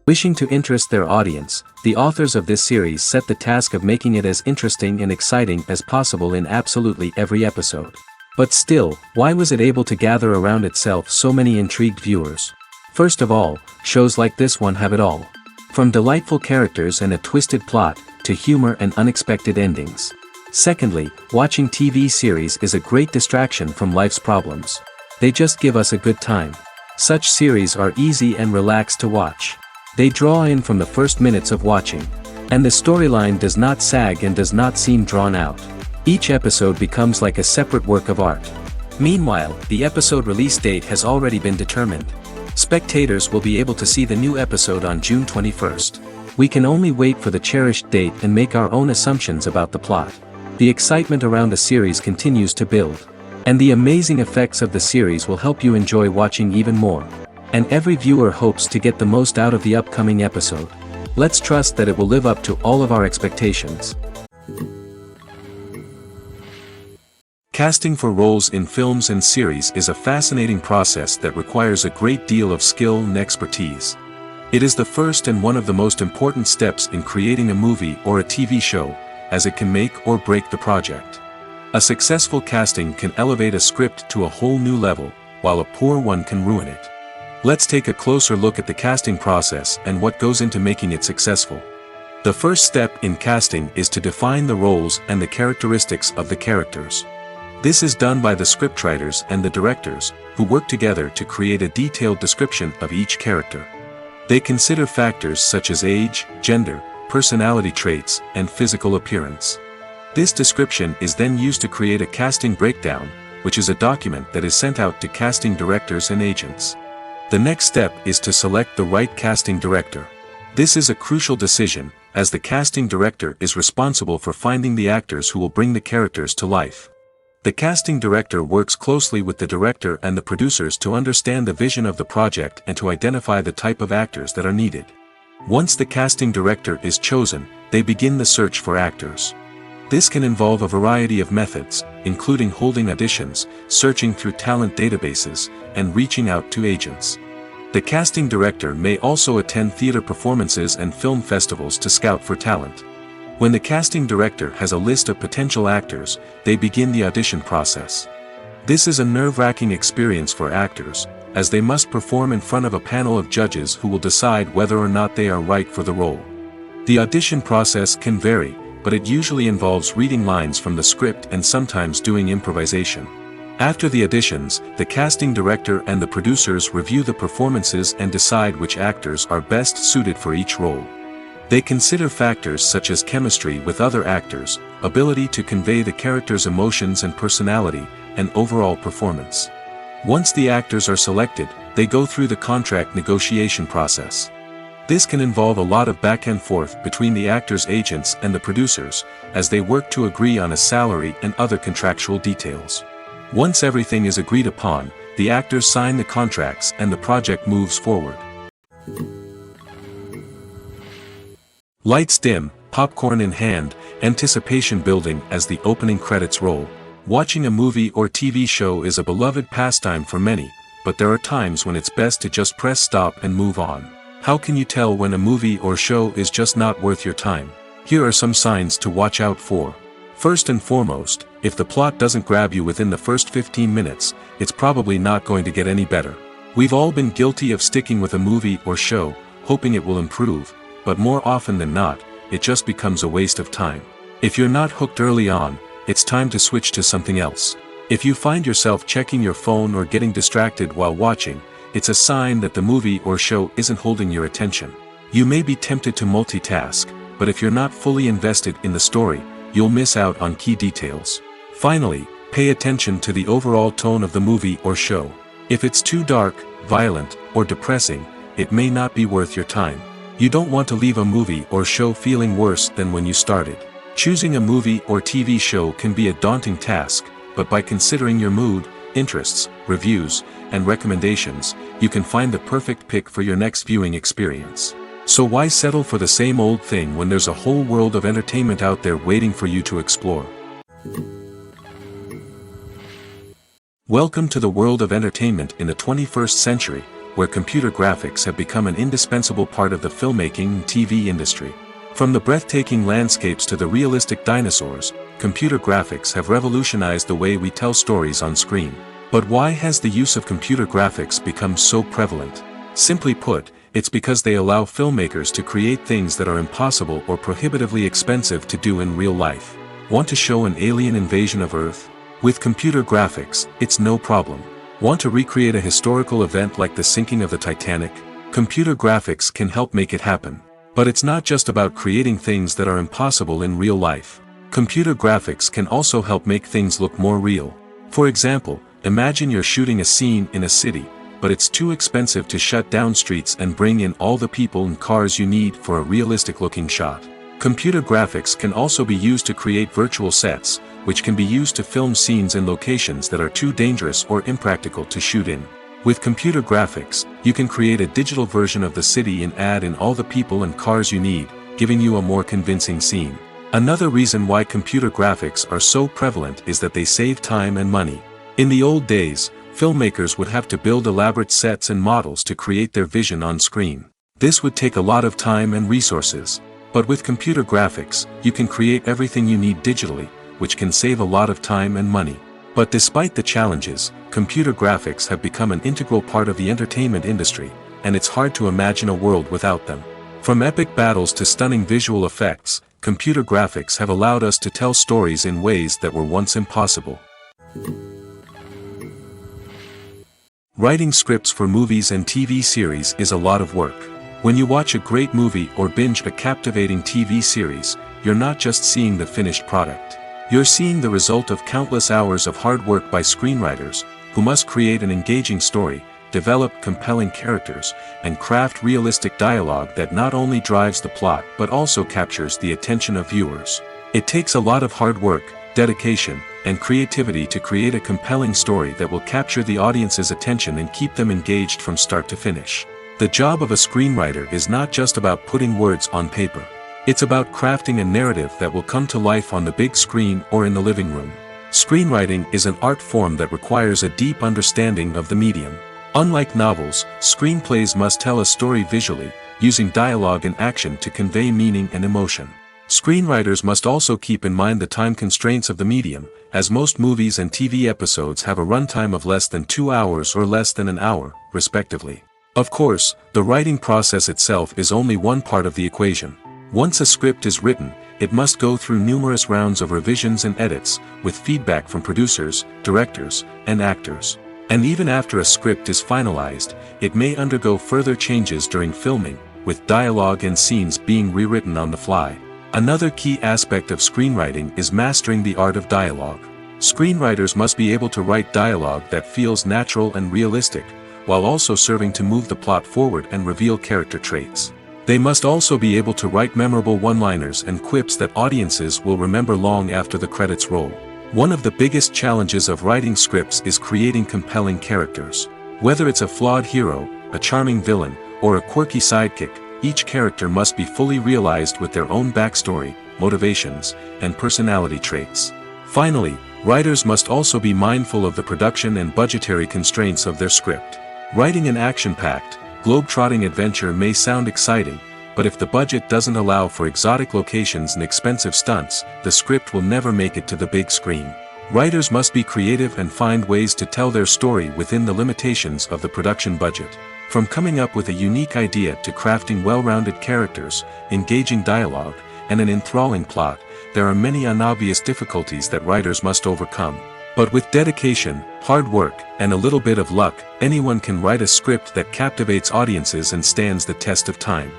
Wishing to interest their audience, the authors of this series set the task of making it as interesting and exciting as possible in absolutely every episode. But still, why was it able to gather around itself so many intrigued viewers? First of all, shows like this one have it all. From delightful characters and a twisted plot, to humor and unexpected endings. Secondly, watching TV series is a great distraction from life's problems. They just give us a good time. Such series are easy and relaxed to watch. They draw in from the first minutes of watching. And the storyline does not sag and does not seem drawn out. Each episode becomes like a separate work of art. Meanwhile, the episode release date has already been determined. Spectators will be able to see the new episode on June 21st. We can only wait for the cherished date and make our own assumptions about the plot. The excitement around the series continues to build. And the amazing effects of the series will help you enjoy watching even more. And every viewer hopes to get the most out of the upcoming episode. Let's trust that it will live up to all of our expectations. Casting for roles in films and series is a fascinating process that requires a great deal of skill and expertise. It is the first and one of the most important steps in creating a movie or a TV show, as it can make or break the project. A successful casting can elevate a script to a whole new level, while a poor one can ruin it. Let's take a closer look at the casting process and what goes into making it successful. The first step in casting is to define the roles and the characteristics of the characters. This is done by the scriptwriters and the directors, who work together to create a detailed description of each character. They consider factors such as age, gender, personality traits, and physical appearance. This description is then used to create a casting breakdown, which is a document that is sent out to casting directors and agents. The next step is to select the right casting director. This is a crucial decision, as the casting director is responsible for finding the actors who will bring the characters to life. The casting director works closely with the director and the producers to understand the vision of the project and to identify the type of actors that are needed. Once the casting director is chosen, they begin the search for actors. This can involve a variety of methods, including holding auditions, searching through talent databases, and reaching out to agents. The casting director may also attend theater performances and film festivals to scout for talent. When the casting director has a list of potential actors, they begin the audition process. This is a nerve-wracking experience for actors, as they must perform in front of a panel of judges who will decide whether or not they are right for the role. The audition process can vary, but it usually involves reading lines from the script and sometimes doing improvisation. After the auditions, the casting director and the producers review the performances and decide which actors are best suited for each role. They consider factors such as chemistry with other actors, ability to convey the character's emotions and personality, and overall performance. Once the actors are selected, they go through the contract negotiation process. This can involve a lot of back and forth between the actors' agents and the producers, as they work to agree on a salary and other contractual details. Once everything is agreed upon, the actors sign the contracts and the project moves forward. Lights dim, popcorn in hand, anticipation building as the opening credits roll. Watching a movie or TV show is a beloved pastime for many, but there are times when it's best to just press stop and move on. How can you tell when a movie or show is just not worth your time? Here are some signs to watch out for. First and foremost, if the plot doesn't grab you within the first 15 minutes, it's probably not going to get any better. We've all been guilty of sticking with a movie or show, hoping it will improve, but more often than not, it just becomes a waste of time. If you're not hooked early on, it's time to switch to something else. If you find yourself checking your phone or getting distracted while watching, it's a sign that the movie or show isn't holding your attention. You may be tempted to multitask, but if you're not fully invested in the story, you'll miss out on key details. Finally, pay attention to the overall tone of the movie or show. If it's too dark, violent, or depressing, it may not be worth your time. You don't want to leave a movie or show feeling worse than when you started. Choosing a movie or TV show can be a daunting task, but by considering your mood, interests, reviews, and recommendations, you can find the perfect pick for your next viewing experience. So why settle for the same old thing when there's a whole world of entertainment out there waiting for you to explore? Welcome to the world of entertainment in the 21st century, where computer graphics have become an indispensable part of the filmmaking and TV industry. From the breathtaking landscapes to the realistic dinosaurs, computer graphics have revolutionized the way we tell stories on screen. But why has the use of computer graphics become so prevalent? Simply put, it's because they allow filmmakers to create things that are impossible or prohibitively expensive to do in real life. Want to show an alien invasion of Earth? With computer graphics, it's no problem. Want to recreate a historical event like the sinking of the Titanic? Computer graphics can help make it happen. But it's not just about creating things that are impossible in real life. Computer graphics can also help make things look more real. For example, imagine you're shooting a scene in a city, but it's too expensive to shut down streets and bring in all the people and cars you need for a realistic-looking shot. Computer graphics can also be used to create virtual sets, which can be used to film scenes in locations that are too dangerous or impractical to shoot in. With computer graphics, you can create a digital version of the city and add in all the people and cars you need, giving you a more convincing scene. Another reason why computer graphics are so prevalent is that they save time and money. In the old days, filmmakers would have to build elaborate sets and models to create their vision on screen. This would take a lot of time and resources. But with computer graphics, you can create everything you need digitally, which can save a lot of time and money. But despite the challenges, computer graphics have become an integral part of the entertainment industry, and it's hard to imagine a world without them. From epic battles to stunning visual effects, computer graphics have allowed us to tell stories in ways that were once impossible. Writing scripts for movies and TV series is a lot of work. When you watch a great movie or binge a captivating TV series, you're not just seeing the finished product. You're seeing the result of countless hours of hard work by screenwriters, who must create an engaging story, develop compelling characters, and craft realistic dialogue that not only drives the plot but also captures the attention of viewers. It takes a lot of hard work, dedication, and creativity to create a compelling story that will capture the audience's attention and keep them engaged from start to finish. The job of a screenwriter is not just about putting words on paper. It's about crafting a narrative that will come to life on the big screen or in the living room. Screenwriting is an art form that requires a deep understanding of the medium. Unlike novels, screenplays must tell a story visually, using dialogue and action to convey meaning and emotion. Screenwriters must also keep in mind the time constraints of the medium, as most movies and TV episodes have a runtime of less than 2 hours or less than an hour, respectively. Of course, the writing process itself is only one part of the equation. Once a script is written, it must go through numerous rounds of revisions and edits, with feedback from producers, directors, and actors. And even after a script is finalized, it may undergo further changes during filming, with dialogue and scenes being rewritten on the fly. Another key aspect of screenwriting is mastering the art of dialogue. Screenwriters must be able to write dialogue that feels natural and realistic, while also serving to move the plot forward and reveal character traits. They must also be able to write memorable one-liners and quips that audiences will remember long after the credits roll. One of the biggest challenges of writing scripts is creating compelling characters. Whether it's a flawed hero, a charming villain, or a quirky sidekick, each character must be fully realized with their own backstory, motivations, and personality traits. Finally, writers must also be mindful of the production and budgetary constraints of their script. Writing an action-packed, globe-trotting adventure may sound exciting, but if the budget doesn't allow for exotic locations and expensive stunts, the script will never make it to the big screen. Writers must be creative and find ways to tell their story within the limitations of the production budget. From coming up with a unique idea to crafting well-rounded characters, engaging dialogue, and an enthralling plot, there are many unobvious difficulties that writers must overcome. But with dedication, hard work, and a little bit of luck, anyone can write a script that captivates audiences and stands the test of time.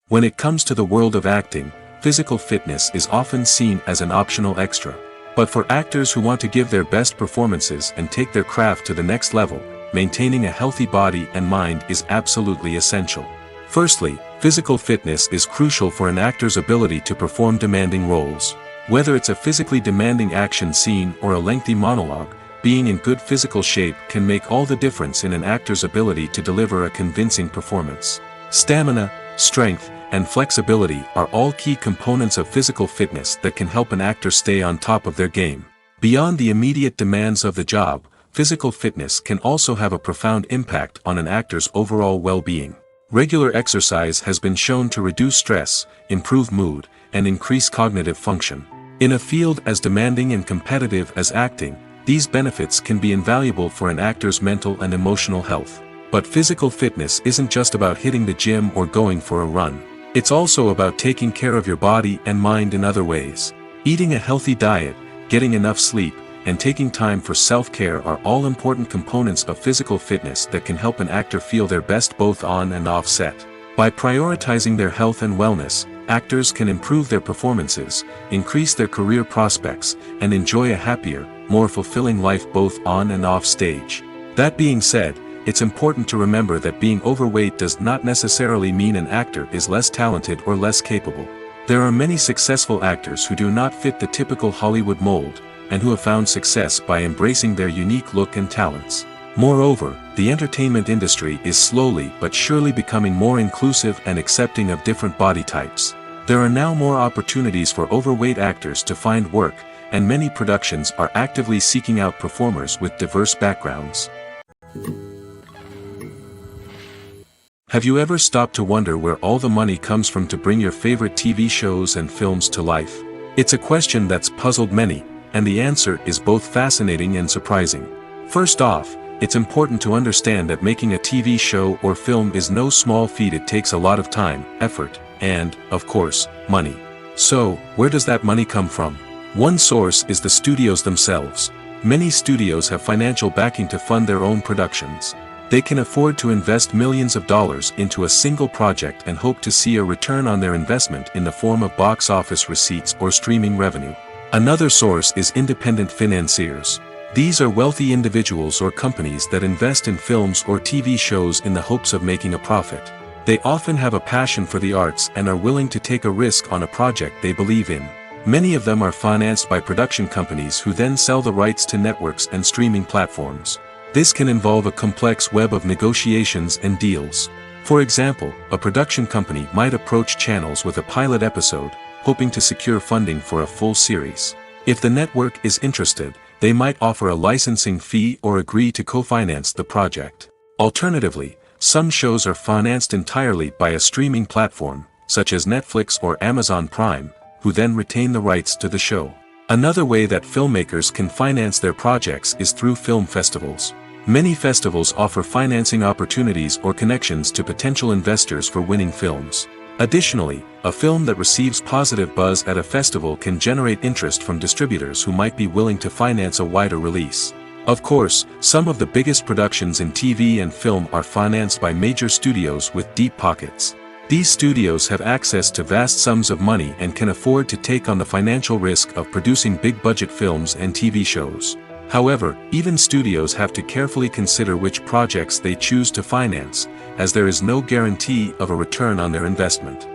When it comes to the world of acting, physical fitness is often seen as an optional extra. But for actors who want to give their best performances and take their craft to the next level, maintaining a healthy body and mind is absolutely essential. Firstly, physical fitness is crucial for an actor's ability to perform demanding roles. Whether it's a physically demanding action scene or a lengthy monologue, being in good physical shape can make all the difference in an actor's ability to deliver a convincing performance. Stamina, strength, and flexibility are all key components of physical fitness that can help an actor stay on top of their game. Beyond the immediate demands of the job, physical fitness can also have a profound impact on an actor's overall well-being. Regular exercise has been shown to reduce stress, improve mood, and increase cognitive function. In a field as demanding and competitive as acting, these benefits can be invaluable for an actor's mental and emotional health. But physical fitness isn't just about hitting the gym or going for a run. It's also about taking care of your body and mind in other ways. Eating a healthy diet, getting enough sleep, and taking time for self-care are all important components of physical fitness that can help an actor feel their best both on and off set. By prioritizing their health and wellness, actors can improve their performances, increase their career prospects, and enjoy a happier, more fulfilling life both on and off stage. That being said, it's important to remember that being overweight does not necessarily mean an actor is less talented or less capable. There are many successful actors who do not fit the typical Hollywood mold, and who have found success by embracing their unique look and talents. Moreover, the entertainment industry is slowly but surely becoming more inclusive and accepting of different body types. There are now more opportunities for overweight actors to find work, and many productions are actively seeking out performers with diverse backgrounds. Have you ever stopped to wonder where all the money comes from to bring your favorite TV shows and films to life? It's a question that's puzzled many, and the answer is both fascinating and surprising. First off, it's important to understand that making a TV show or film is no small feat. It takes a lot of time, effort, and, of course, money. So, where does that money come from? One source is the studios themselves. Many studios have financial backing to fund their own productions. They can afford to invest millions of dollars into a single project and hope to see a return on their investment in the form of box office receipts or streaming revenue. Another source is independent financiers. These are wealthy individuals or companies that invest in films or TV shows in the hopes of making a profit. They often have a passion for the arts and are willing to take a risk on a project they believe in. Many of them are financed by production companies who then sell the rights to networks and streaming platforms. This can involve a complex web of negotiations and deals. For example, a production company might approach channels with a pilot episode, hoping to secure funding for a full series. If the network is interested, they might offer a licensing fee or agree to co-finance the project. Alternatively, some shows are financed entirely by a streaming platform, such as Netflix or Amazon Prime, who then retain the rights to the show. Another way that filmmakers can finance their projects is through film festivals. Many festivals offer financing opportunities or connections to potential investors for winning films. Additionally, a film that receives positive buzz at a festival can generate interest from distributors who might be willing to finance a wider release. Of course, some of the biggest productions in TV and film are financed by major studios with deep pockets. These studios have access to vast sums of money and can afford to take on the financial risk of producing big-budget films and TV shows. However, even studios have to carefully consider which projects they choose to finance, as there is no guarantee of a return on their investment.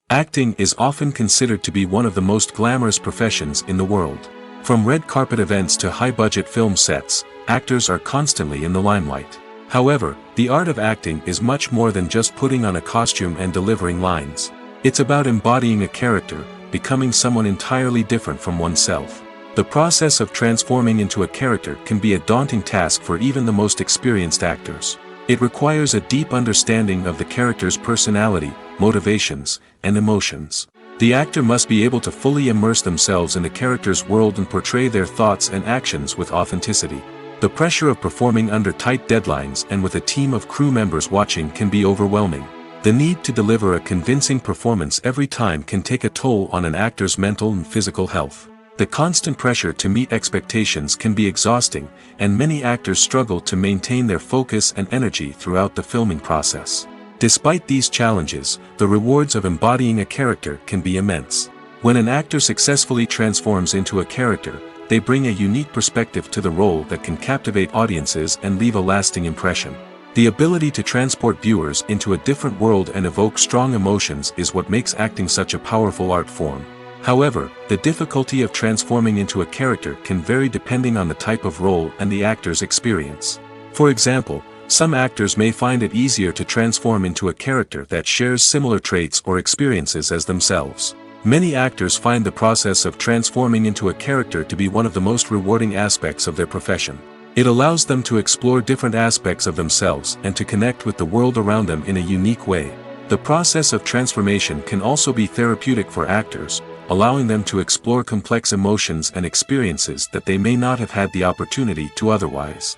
Acting is often considered to be one of the most glamorous professions in the world. From red carpet events to high-budget film sets, actors are constantly in the limelight. However, the art of acting is much more than just putting on a costume and delivering lines. It's about embodying a character, becoming someone entirely different from oneself. The process of transforming into a character can be a daunting task for even the most experienced actors. It requires a deep understanding of the character's personality, motivations, and emotions. The actor must be able to fully immerse themselves in the character's world and portray their thoughts and actions with authenticity. The pressure of performing under tight deadlines and with a team of crew members watching can be overwhelming. The need to deliver a convincing performance every time can take a toll on an actor's mental and physical health. The constant pressure to meet expectations can be exhausting, and many actors struggle to maintain their focus and energy throughout the filming process. Despite these challenges, the rewards of embodying a character can be immense. When an actor successfully transforms into a character, they bring a unique perspective to the role that can captivate audiences and leave a lasting impression. The ability to transport viewers into a different world and evoke strong emotions is what makes acting such a powerful art form. However, the difficulty of transforming into a character can vary depending on the type of role and the actor's experience. For example, some actors may find it easier to transform into a character that shares similar traits or experiences as themselves. Many actors find the process of transforming into a character to be one of the most rewarding aspects of their profession. It allows them to explore different aspects of themselves and to connect with the world around them in a unique way. The process of transformation can also be therapeutic for actors, allowing them to explore complex emotions and experiences that they may not have had the opportunity to otherwise.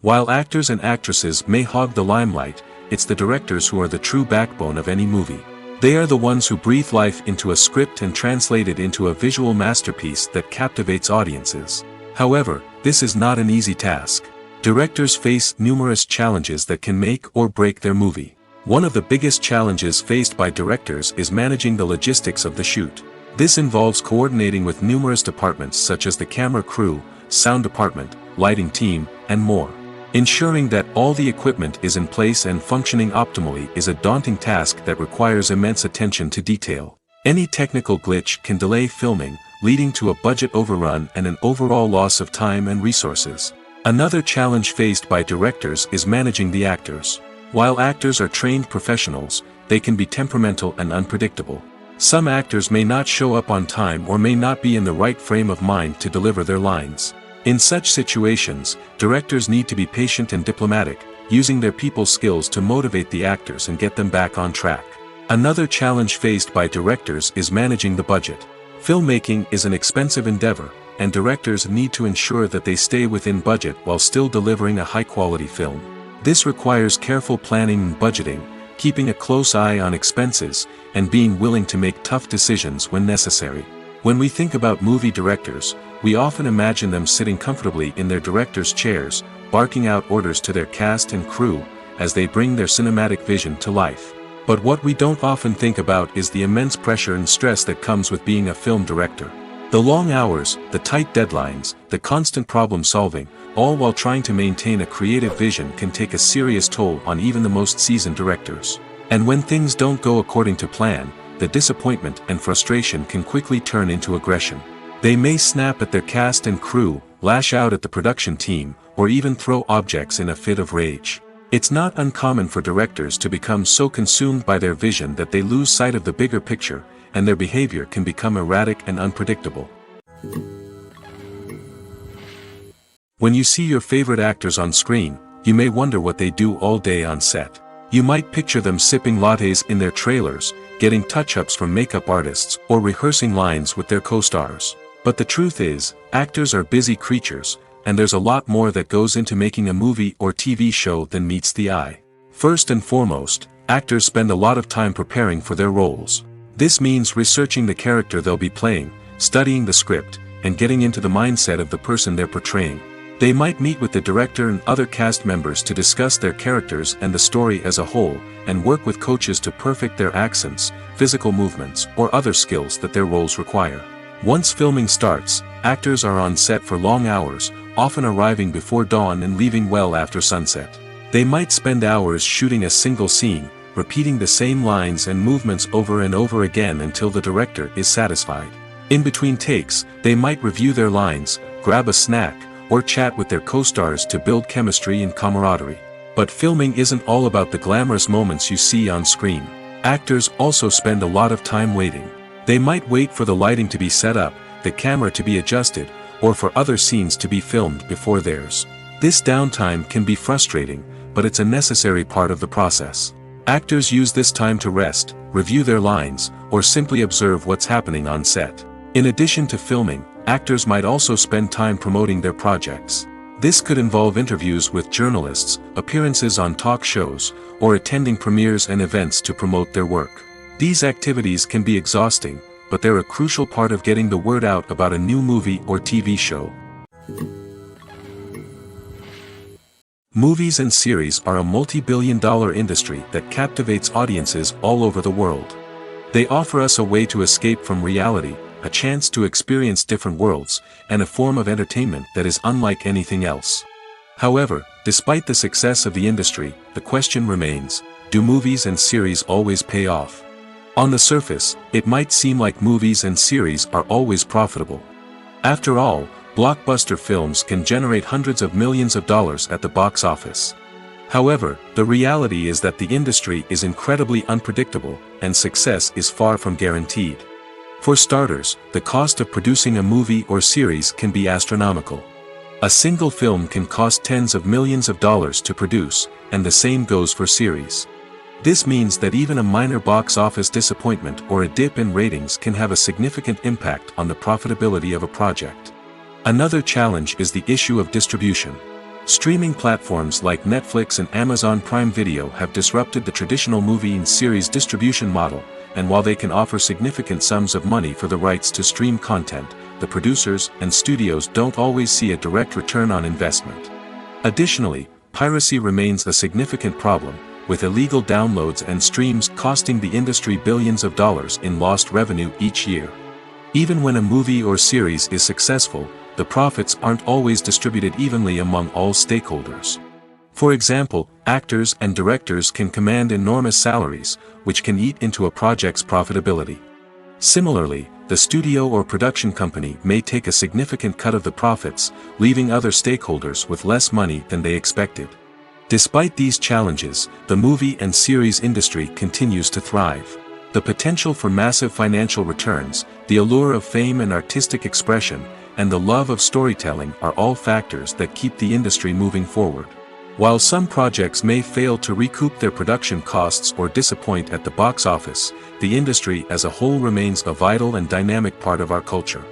While actors and actresses may hog the limelight, it's the directors who are the true backbone of any movie. They are the ones who breathe life into a script and translate it into a visual masterpiece that captivates audiences. However, this is not an easy task. Directors face numerous challenges that can make or break their movie. One of the biggest challenges faced by directors is managing the logistics of the shoot. This involves coordinating with numerous departments such as the camera crew, sound department, lighting team, and more. Ensuring that all the equipment is in place and functioning optimally is a daunting task that requires immense attention to detail. Any technical glitch can delay filming, leading to a budget overrun and an overall loss of time and resources. Another challenge faced by directors is managing the actors. While actors are trained professionals, they can be temperamental and unpredictable. Some actors may not show up on time or may not be in the right frame of mind to deliver their lines. In such situations, directors need to be patient and diplomatic, using their people skills to motivate the actors and get them back on track. Another challenge faced by directors is managing the budget. Filmmaking is an expensive endeavor, and directors need to ensure that they stay within budget while still delivering a high-quality film. This requires careful planning and budgeting, keeping a close eye on expenses, and being willing to make tough decisions when necessary. When we think about movie directors, we often imagine them sitting comfortably in their director's chairs, barking out orders to their cast and crew, as they bring their cinematic vision to life. But what we don't often think about is the immense pressure and stress that comes with being a film director. The long hours, the tight deadlines, the constant problem solving, all while trying to maintain a creative vision can take a serious toll on even the most seasoned directors. And when things don't go according to plan, the disappointment and frustration can quickly turn into aggression. They may snap at their cast and crew, lash out at the production team, or even throw objects in a fit of rage. It's not uncommon for directors to become so consumed by their vision that they lose sight of the bigger picture, and their behavior can become erratic and unpredictable. When you see your favorite actors on screen, you may wonder what they do all day on set. You might picture them sipping lattes in their trailers, getting touch-ups from makeup artists, or rehearsing lines with their co-stars. But the truth is, actors are busy creatures, and there's a lot more that goes into making a movie or TV show than meets the eye. First and foremost, actors spend a lot of time preparing for their roles. This means researching the character they'll be playing, studying the script, and getting into the mindset of the person they're portraying. They might meet with the director and other cast members to discuss their characters and the story as a whole, and work with coaches to perfect their accents, physical movements, or other skills that their roles require. Once filming starts, actors are on set for long hours, often arriving before dawn and leaving well after sunset. They might spend hours shooting a single scene, repeating the same lines and movements over and over again until the director is satisfied. In between takes, they might review their lines, grab a snack, or chat with their co-stars to build chemistry and camaraderie. But filming isn't all about the glamorous moments you see on screen. Actors also spend a lot of time waiting. They might wait for the lighting to be set up, the camera to be adjusted, or for other scenes to be filmed before theirs. This downtime can be frustrating, but it's a necessary part of the process. Actors use this time to rest, review their lines, or simply observe what's happening on set. In addition to filming, actors might also spend time promoting their projects. This could involve interviews with journalists, appearances on talk shows, or attending premieres and events to promote their work. These activities can be exhausting, but they're a crucial part of getting the word out about a new movie or TV show. Movies and series are a multi-billion-dollar industry that captivates audiences all over the world. They offer us a way to escape from reality, a chance to experience different worlds, and a form of entertainment that is unlike anything else. However, despite the success of the industry, the question remains, do movies and series always pay off? On the surface, it might seem like movies and series are always profitable. After all, blockbuster films can generate hundreds of millions of dollars at the box office. However, the reality is that the industry is incredibly unpredictable, and success is far from guaranteed. For starters, the cost of producing a movie or series can be astronomical. A single film can cost tens of millions of dollars to produce, and the same goes for series. This means that even a minor box office disappointment or a dip in ratings can have a significant impact on the profitability of a project. Another challenge is the issue of distribution. Streaming platforms like Netflix and Amazon Prime Video have disrupted the traditional movie and series distribution model, and while they can offer significant sums of money for the rights to stream content, the producers and studios don't always see a direct return on investment. Additionally, piracy remains a significant problem, with illegal downloads and streams costing the industry billions of dollars in lost revenue each year. Even when a movie or series is successful, the profits aren't always distributed evenly among all stakeholders. For example, actors and directors can command enormous salaries, which can eat into a project's profitability. Similarly, the studio or production company may take a significant cut of the profits, leaving other stakeholders with less money than they expected. Despite these challenges, the movie and series industry continues to thrive. The potential for massive financial returns, the allure of fame and artistic expression, and the love of storytelling are all factors that keep the industry moving forward. While some projects may fail to recoup their production costs or disappoint at the box office, the industry as a whole remains a vital and dynamic part of our culture.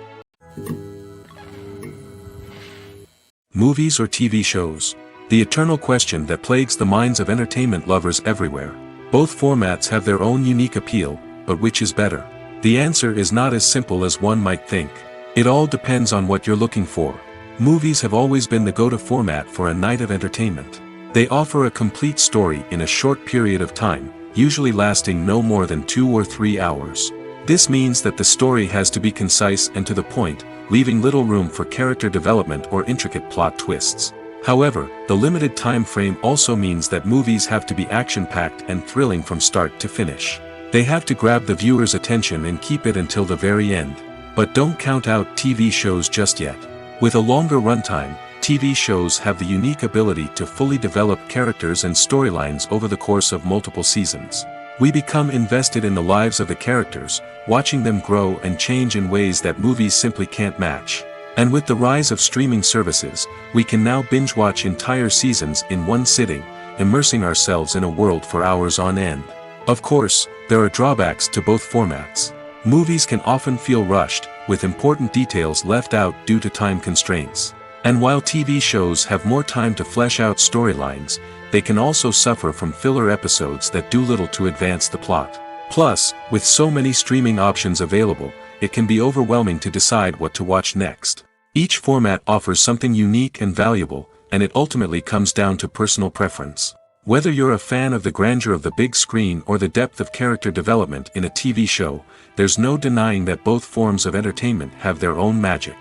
Movies or TV shows? The eternal question that plagues the minds of entertainment lovers everywhere. Both formats have their own unique appeal, but which is better? The answer is not as simple as one might think. It all depends on what you're looking for. Movies have always been the go-to format for a night of entertainment. They offer a complete story in a short period of time, usually lasting no more than 2 or 3 hours. This means that the story has to be concise and to the point, leaving little room for character development or intricate plot twists. However, the limited time frame also means that movies have to be action-packed and thrilling from start to finish. They have to grab the viewer's attention and keep it until the very end. But don't count out TV shows just yet. With a longer runtime, TV shows have the unique ability to fully develop characters and storylines over the course of multiple seasons. We become invested in the lives of the characters, watching them grow and change in ways that movies simply can't match. And with the rise of streaming services, we can now binge-watch entire seasons in one sitting, immersing ourselves in a world for hours on end. Of course, there are drawbacks to both formats. Movies can often feel rushed, with important details left out due to time constraints. And while TV shows have more time to flesh out storylines, they can also suffer from filler episodes that do little to advance the plot. Plus, with so many streaming options available, it can be overwhelming to decide what to watch next. Each format offers something unique and valuable, and it ultimately comes down to personal preference. Whether you're a fan of the grandeur of the big screen or the depth of character development in a TV show, there's no denying that both forms of entertainment have their own magic.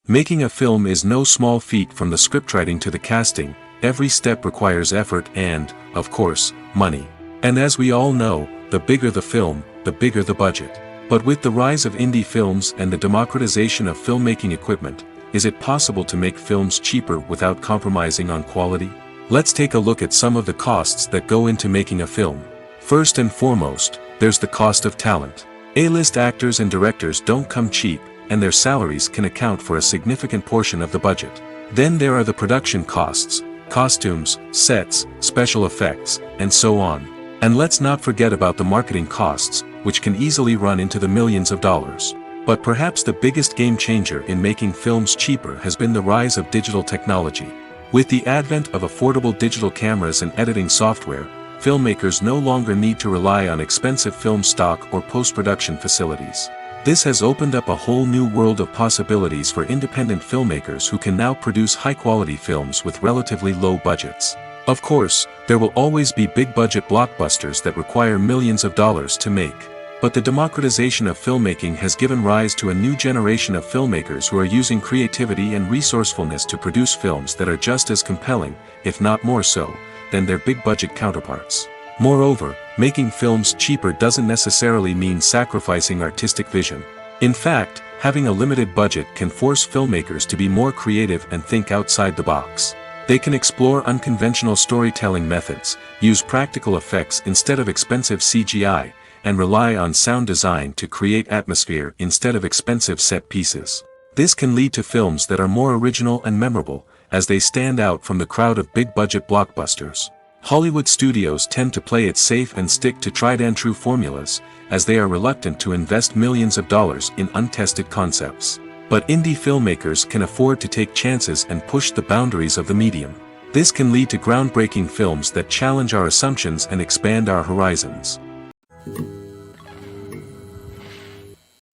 Making a film is no small feat. From the scriptwriting to the casting, every step requires effort and, of course, money. And as we all know, the bigger the film, the bigger the budget. But with the rise of indie films and the democratization of filmmaking equipment, is it possible to make films cheaper without compromising on quality? Let's take a look at some of the costs that go into making a film. First and foremost, there's the cost of talent. A-list actors and directors don't come cheap, and their salaries can account for a significant portion of the budget. Then there are the production costs, costumes, sets, special effects, and so on. And let's not forget about the marketing costs, which can easily run into the millions of dollars. But perhaps the biggest game changer in making films cheaper has been the rise of digital technology. With the advent of affordable digital cameras and editing software, filmmakers no longer need to rely on expensive film stock or post-production facilities. This has opened up a whole new world of possibilities for independent filmmakers who can now produce high-quality films with relatively low budgets. Of course, there will always be big-budget blockbusters that require millions of dollars to make. But the democratization of filmmaking has given rise to a new generation of filmmakers who are using creativity and resourcefulness to produce films that are just as compelling, if not more so, than their big-budget counterparts. Moreover, making films cheaper doesn't necessarily mean sacrificing artistic vision. In fact, having a limited budget can force filmmakers to be more creative and think outside the box. They can explore unconventional storytelling methods, use practical effects instead of expensive CGI, and rely on sound design to create atmosphere instead of expensive set pieces. This can lead to films that are more original and memorable, as they stand out from the crowd of big-budget blockbusters. Hollywood studios tend to play it safe and stick to tried-and-true formulas, as they are reluctant to invest millions of dollars in untested concepts. But indie filmmakers can afford to take chances and push the boundaries of the medium. This can lead to groundbreaking films that challenge our assumptions and expand our horizons.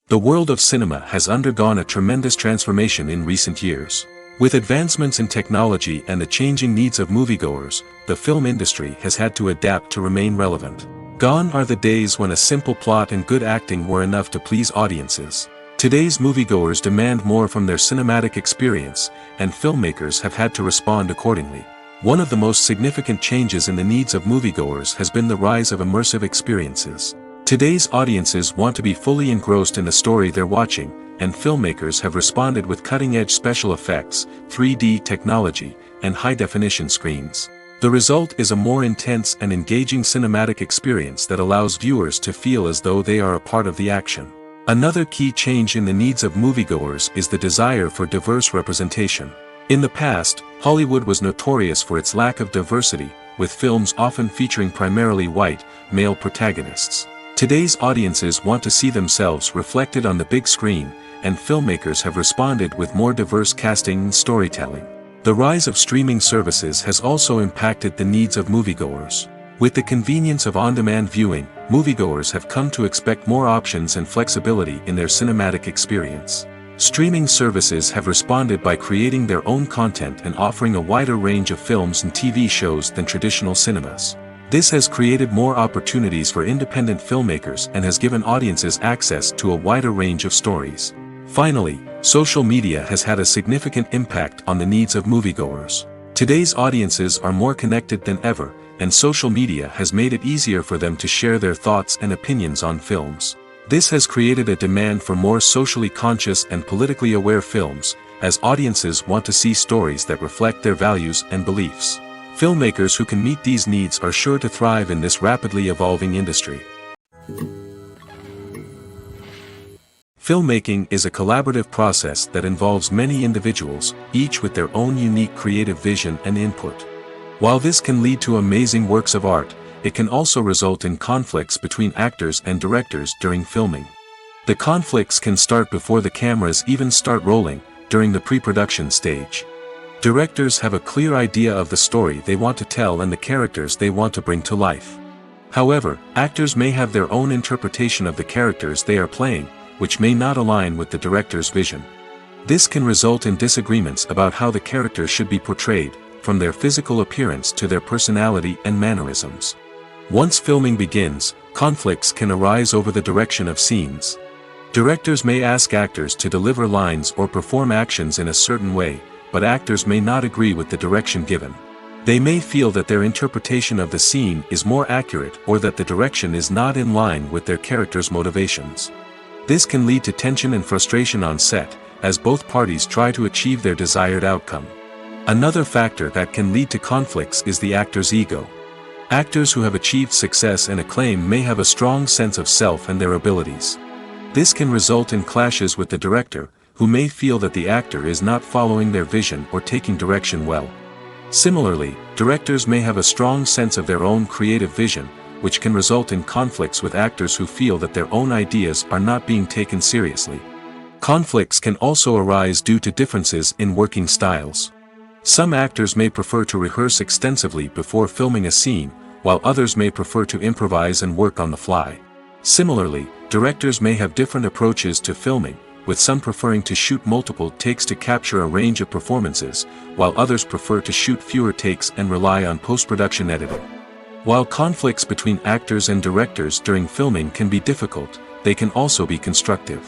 The world of cinema has undergone a tremendous transformation in recent years. With advancements in technology and the changing needs of moviegoers, the film industry has had to adapt to remain relevant. Gone are the days when a simple plot and good acting were enough to please audiences. Today's moviegoers demand more from their cinematic experience, and filmmakers have had to respond accordingly. One of the most significant changes in the needs of moviegoers has been the rise of immersive experiences. Today's audiences want to be fully engrossed in the story they're watching, and filmmakers have responded with cutting-edge special effects, 3D technology, and high-definition screens. The result is a more intense and engaging cinematic experience that allows viewers to feel as though they are a part of the action. Another key change in the needs of moviegoers is the desire for diverse representation. In the past, Hollywood was notorious for its lack of diversity, with films often featuring primarily white, male protagonists. Today's audiences want to see themselves reflected on the big screen, and filmmakers have responded with more diverse casting and storytelling. The rise of streaming services has also impacted the needs of moviegoers. With the convenience of on-demand viewing, moviegoers have come to expect more options and flexibility in their cinematic experience. Streaming services have responded by creating their own content and offering a wider range of films and TV shows than traditional cinemas. This has created more opportunities for independent filmmakers and has given audiences access to a wider range of stories. Finally, social media has had a significant impact on the needs of moviegoers. Today's audiences are more connected than ever, and social media has made it easier for them to share their thoughts and opinions on films. This has created a demand for more socially conscious and politically aware films, as audiences want to see stories that reflect their values and beliefs. Filmmakers who can meet these needs are sure to thrive in this rapidly evolving industry. Filmmaking is a collaborative process that involves many individuals, each with their own unique creative vision and input. While this can lead to amazing works of art, it can also result in conflicts between actors and directors during filming. The conflicts can start before the cameras even start rolling, during the pre-production stage. Directors have a clear idea of the story they want to tell and the characters they want to bring to life. However, actors may have their own interpretation of the characters they are playing, which may not align with the director's vision. This can result in disagreements about how the characters should be portrayed, from their physical appearance to their personality and mannerisms. Once filming begins, conflicts can arise over the direction of scenes. Directors may ask actors to deliver lines or perform actions in a certain way, but actors may not agree with the direction given. They may feel that their interpretation of the scene is more accurate or that the direction is not in line with their character's motivations. This can lead to tension and frustration on set, as both parties try to achieve their desired outcome. Another factor that can lead to conflicts is the actor's ego. Actors who have achieved success and acclaim may have a strong sense of self and their abilities. This can result in clashes with the director, who may feel that the actor is not following their vision or taking direction well. Similarly, directors may have a strong sense of their own creative vision, which can result in conflicts with actors who feel that their own ideas are not being taken seriously. Conflicts can also arise due to differences in working styles. Some actors may prefer to rehearse extensively before filming a scene, while others may prefer to improvise and work on the fly. Similarly, directors may have different approaches to filming, with some preferring to shoot multiple takes to capture a range of performances, while others prefer to shoot fewer takes and rely on post-production editing. While conflicts between actors and directors during filming can be difficult, they can also be constructive.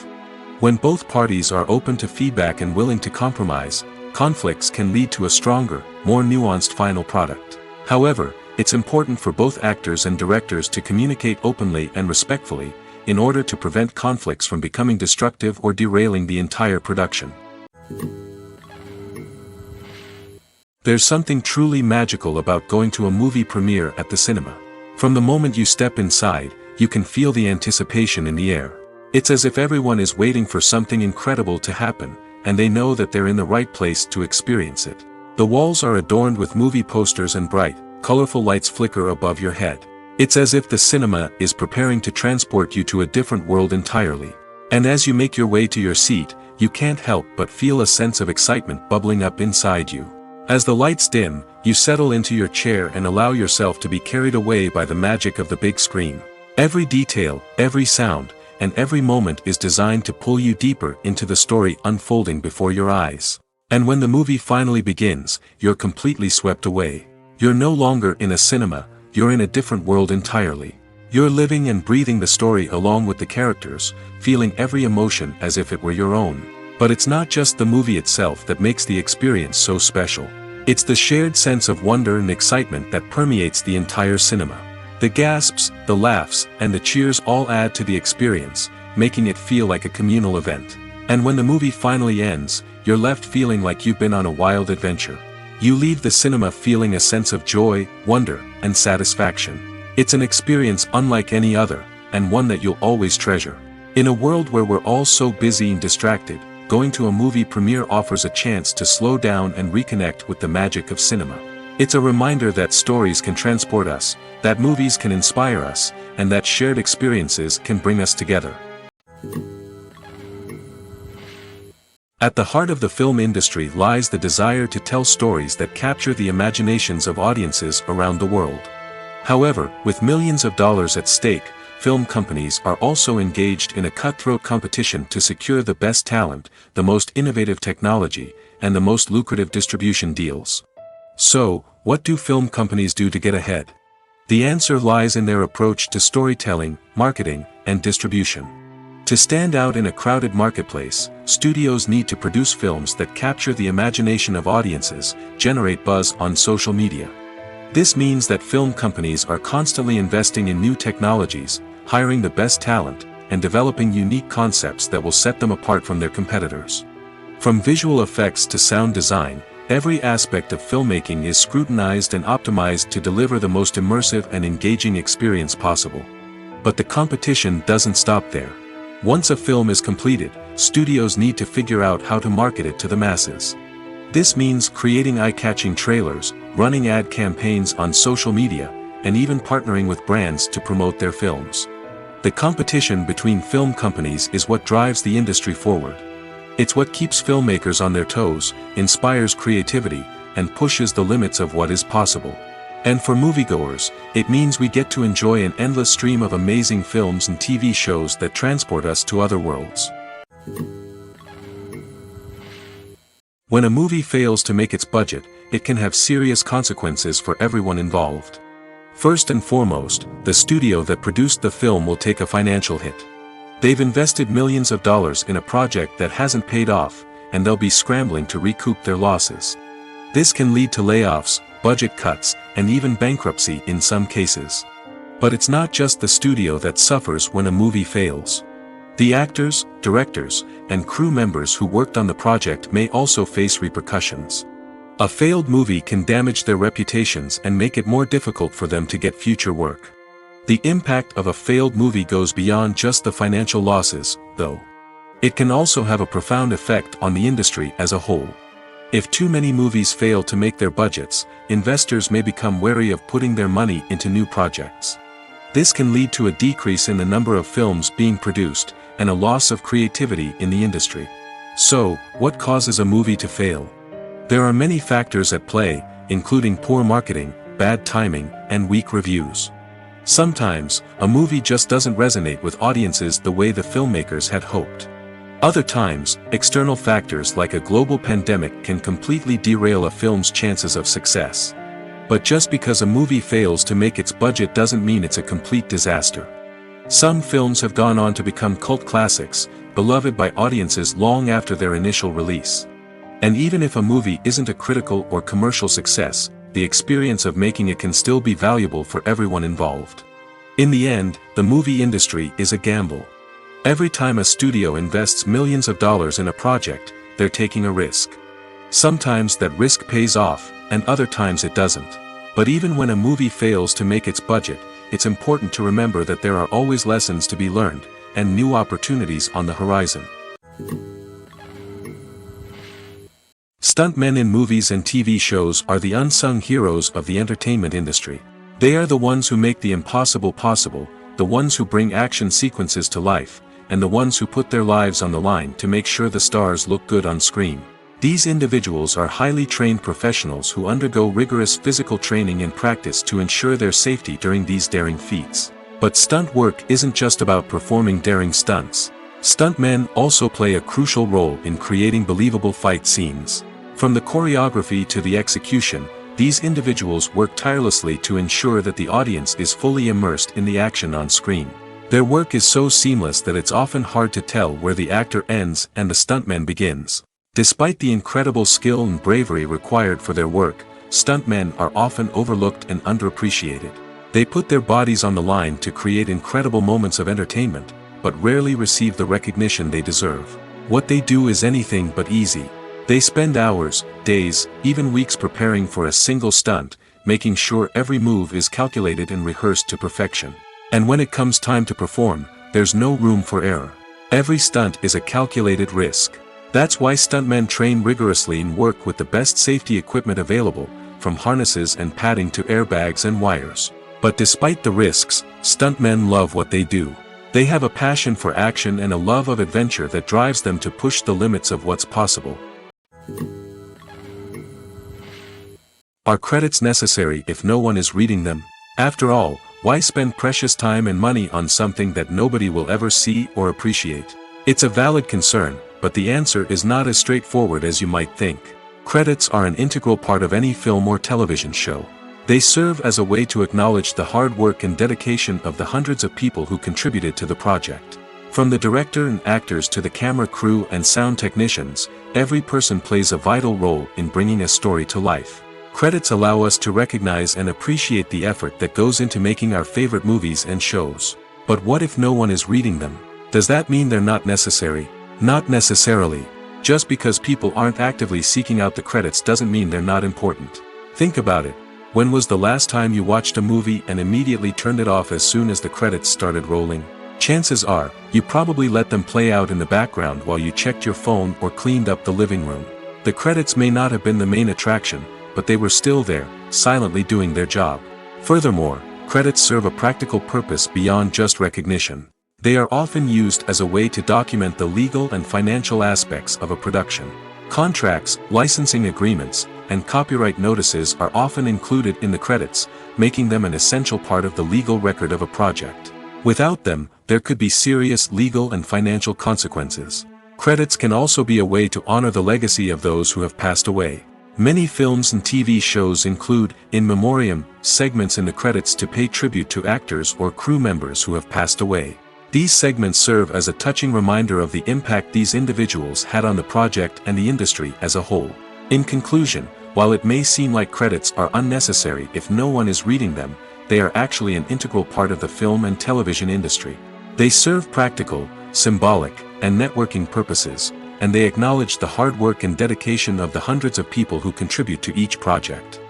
When both parties are open to feedback and willing to compromise, conflicts can lead to a stronger, more nuanced final product. However, it's important for both actors and directors to communicate openly and respectfully, in order to prevent conflicts from becoming destructive or derailing the entire production. There's something truly magical about going to a movie premiere at the cinema. From the moment you step inside, you can feel the anticipation in the air. It's as if everyone is waiting for something incredible to happen, and they know that they're in the right place to experience it. The walls are adorned with movie posters and bright, colorful lights flicker above your head. It's as if the cinema is preparing to transport you to a different world entirely. And as you make your way to your seat, you can't help but feel a sense of excitement bubbling up inside you. As the lights dim, you settle into your chair and allow yourself to be carried away by the magic of the big screen. Every detail, every sound, and every moment is designed to pull you deeper into the story unfolding before your eyes. And when the movie finally begins, you're completely swept away. You're no longer in a cinema, you're in a different world entirely. You're living and breathing the story along with the characters, feeling every emotion as if it were your own. But it's not just the movie itself that makes the experience so special. It's the shared sense of wonder and excitement that permeates the entire cinema. The gasps, the laughs, and the cheers all add to the experience, making it feel like a communal event. And when the movie finally ends, you're left feeling like you've been on a wild adventure. You leave the cinema feeling a sense of joy, wonder, and satisfaction. It's an experience unlike any other, and one that you'll always treasure. In a world where we're all so busy and distracted, going to a movie premiere offers a chance to slow down and reconnect with the magic of cinema. It's a reminder that stories can transport us, that movies can inspire us, and that shared experiences can bring us together. At the heart of the film industry lies the desire to tell stories that capture the imaginations of audiences around the world. However, with millions of dollars at stake, film companies are also engaged in a cutthroat competition to secure the best talent, the most innovative technology, and the most lucrative distribution deals. So, what do film companies do to get ahead? The answer lies in their approach to storytelling, marketing, and distribution. To stand out in a crowded marketplace, studios need to produce films that capture the imagination of audiences, generate buzz on social media. This means that film companies are constantly investing in new technologies, hiring the best talent, and developing unique concepts that will set them apart from their competitors. From visual effects to sound design, every aspect of filmmaking is scrutinized and optimized to deliver the most immersive and engaging experience possible. But the competition doesn't stop there. Once a film is completed, studios need to figure out how to market it to the masses. This means creating eye-catching trailers, running ad campaigns on social media, and even partnering with brands to promote their films. The competition between film companies is what drives the industry forward. It's what keeps filmmakers on their toes, inspires creativity, and pushes the limits of what is possible. And for moviegoers, it means we get to enjoy an endless stream of amazing films and TV shows that transport us to other worlds. When a movie fails to make its budget, it can have serious consequences for everyone involved. First and foremost, the studio that produced the film will take a financial hit. They've invested millions of dollars in a project that hasn't paid off, and they'll be scrambling to recoup their losses. This can lead to layoffs, budget cuts, and even bankruptcy in some cases. But it's not just the studio that suffers when a movie fails. The actors, directors, and crew members who worked on the project may also face repercussions. A failed movie can damage their reputations and make it more difficult for them to get future work. The impact of a failed movie goes beyond just the financial losses, though. It can also have a profound effect on the industry as a whole. If too many movies fail to make their budgets, investors may become wary of putting their money into new projects. This can lead to a decrease in the number of films being produced, and a loss of creativity in the industry. So, what causes a movie to fail? There are many factors at play, including poor marketing, bad timing, and weak reviews. Sometimes, a movie just doesn't resonate with audiences the way the filmmakers had hoped. Other times, external factors like a global pandemic can completely derail a film's chances of success. But just because a movie fails to make its budget doesn't mean it's a complete disaster. Some films have gone on to become cult classics, beloved by audiences long after their initial release. And even if a movie isn't a critical or commercial success, the experience of making it can still be valuable for everyone involved. In the end, the movie industry is a gamble. Every time a studio invests millions of dollars in a project, they're taking a risk. Sometimes that risk pays off, and other times it doesn't. But even when a movie fails to make its budget, it's important to remember that there are always lessons to be learned, and new opportunities on the horizon. Stuntmen in movies and TV shows are the unsung heroes of the entertainment industry. They are the ones who make the impossible possible, the ones who bring action sequences to life, and the ones who put their lives on the line to make sure the stars look good on screen. These individuals are highly trained professionals who undergo rigorous physical training and practice to ensure their safety during these daring feats. But stunt work isn't just about performing daring stunts. Stuntmen also play a crucial role in creating believable fight scenes. From the choreography to the execution, these individuals work tirelessly to ensure that the audience is fully immersed in the action on screen. Their work is so seamless that it's often hard to tell where the actor ends and the stuntman begins. Despite the incredible skill and bravery required for their work, stuntmen are often overlooked and underappreciated. They put their bodies on the line to create incredible moments of entertainment, but rarely receive the recognition they deserve. What they do is anything but easy. They spend hours, days, even weeks preparing for a single stunt, making sure every move is calculated and rehearsed to perfection. And when it comes time to perform, there's no room for error. Every stunt is a calculated risk. That's why stuntmen train rigorously and work with the best safety equipment available, from harnesses and padding to airbags and wires. But despite the risks, stuntmen love what they do. They have a passion for action and a love of adventure that drives them to push the limits of what's possible. Are credits necessary if no one is reading them? After all, why spend precious time and money on something that nobody will ever see or appreciate? It's a valid concern, but the answer is not as straightforward as you might think. Credits are an integral part of any film or television show. They serve as a way to acknowledge the hard work and dedication of the hundreds of people who contributed to the project. From the director and actors to the camera crew and sound technicians, every person plays a vital role in bringing a story to life. Credits allow us to recognize and appreciate the effort that goes into making our favorite movies and shows. But what if no one is reading them? Does that mean they're not necessary? Not necessarily. Just because people aren't actively seeking out the credits doesn't mean they're not important. Think about it. When was the last time you watched a movie and immediately turned it off as soon as the credits started rolling? Chances are, you probably let them play out in the background while you checked your phone or cleaned up the living room. The credits may not have been the main attraction, but they were still there, silently doing their job. Furthermore, credits serve a practical purpose beyond just recognition. They are often used as a way to document the legal and financial aspects of a production. Contracts, licensing agreements, and copyright notices are often included in the credits, making them an essential part of the legal record of a project. Without them, there could be serious legal and financial consequences. Credits can also be a way to honor the legacy of those who have passed away. Many films and TV shows include, in memoriam, segments in the credits to pay tribute to actors or crew members who have passed away. These segments serve as a touching reminder of the impact these individuals had on the project and the industry as a whole. In conclusion, while it may seem like credits are unnecessary if no one is reading them, they are actually an integral part of the film and television industry. They serve practical, symbolic, and networking purposes, and they acknowledge the hard work and dedication of the hundreds of people who contribute to each project.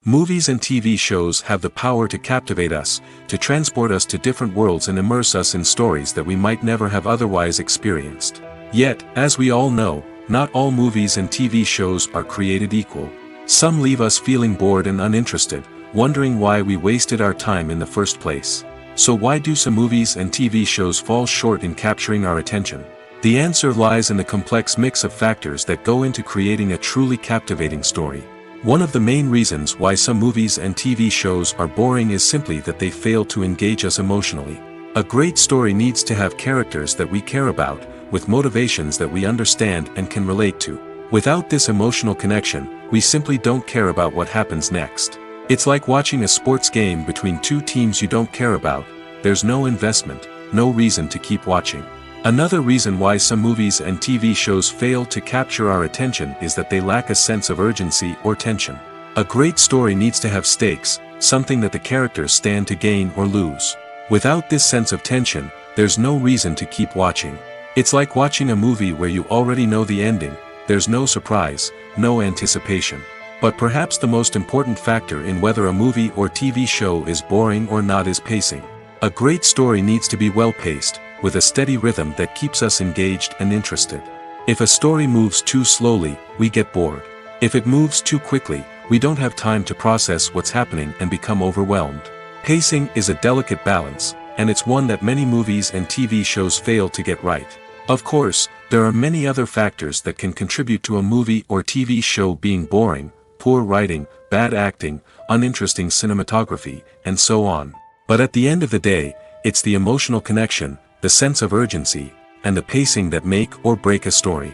Movies and TV shows have the power to captivate us, to transport us to different worlds and immerse us in stories that we might never have otherwise experienced. Yet, as we all know, not all movies and TV shows are created equal. Some leave us feeling bored and uninterested, wondering why we wasted our time in the first place. So why do some movies and TV shows fall short in capturing our attention? The answer lies in the complex mix of factors that go into creating a truly captivating story. One of the main reasons why some movies and TV shows are boring is simply that they fail to engage us emotionally. A great story needs to have characters that we care about, with motivations that we understand and can relate to. Without this emotional connection, we simply don't care about what happens next. It's like watching a sports game between two teams you don't care about. There's no investment, no reason to keep watching. Another reason why some movies and TV shows fail to capture our attention is that they lack a sense of urgency or tension. A great story needs to have stakes, something that the characters stand to gain or lose. Without this sense of tension, there's no reason to keep watching. It's like watching a movie where you already know the ending, there's no surprise, no anticipation. But perhaps the most important factor in whether a movie or TV show is boring or not is pacing. A great story needs to be well paced, with a steady rhythm that keeps us engaged and interested. If a story moves too slowly, we get bored. If it moves too quickly, we don't have time to process what's happening and become overwhelmed. Pacing is a delicate balance, and it's one that many movies and TV shows fail to get right. Of course, there are many other factors that can contribute to a movie or TV show being boring: poor writing, bad acting, uninteresting cinematography, and so on. But at the end of the day, it's the emotional connection, the sense of urgency, and the pacing that make or break a story.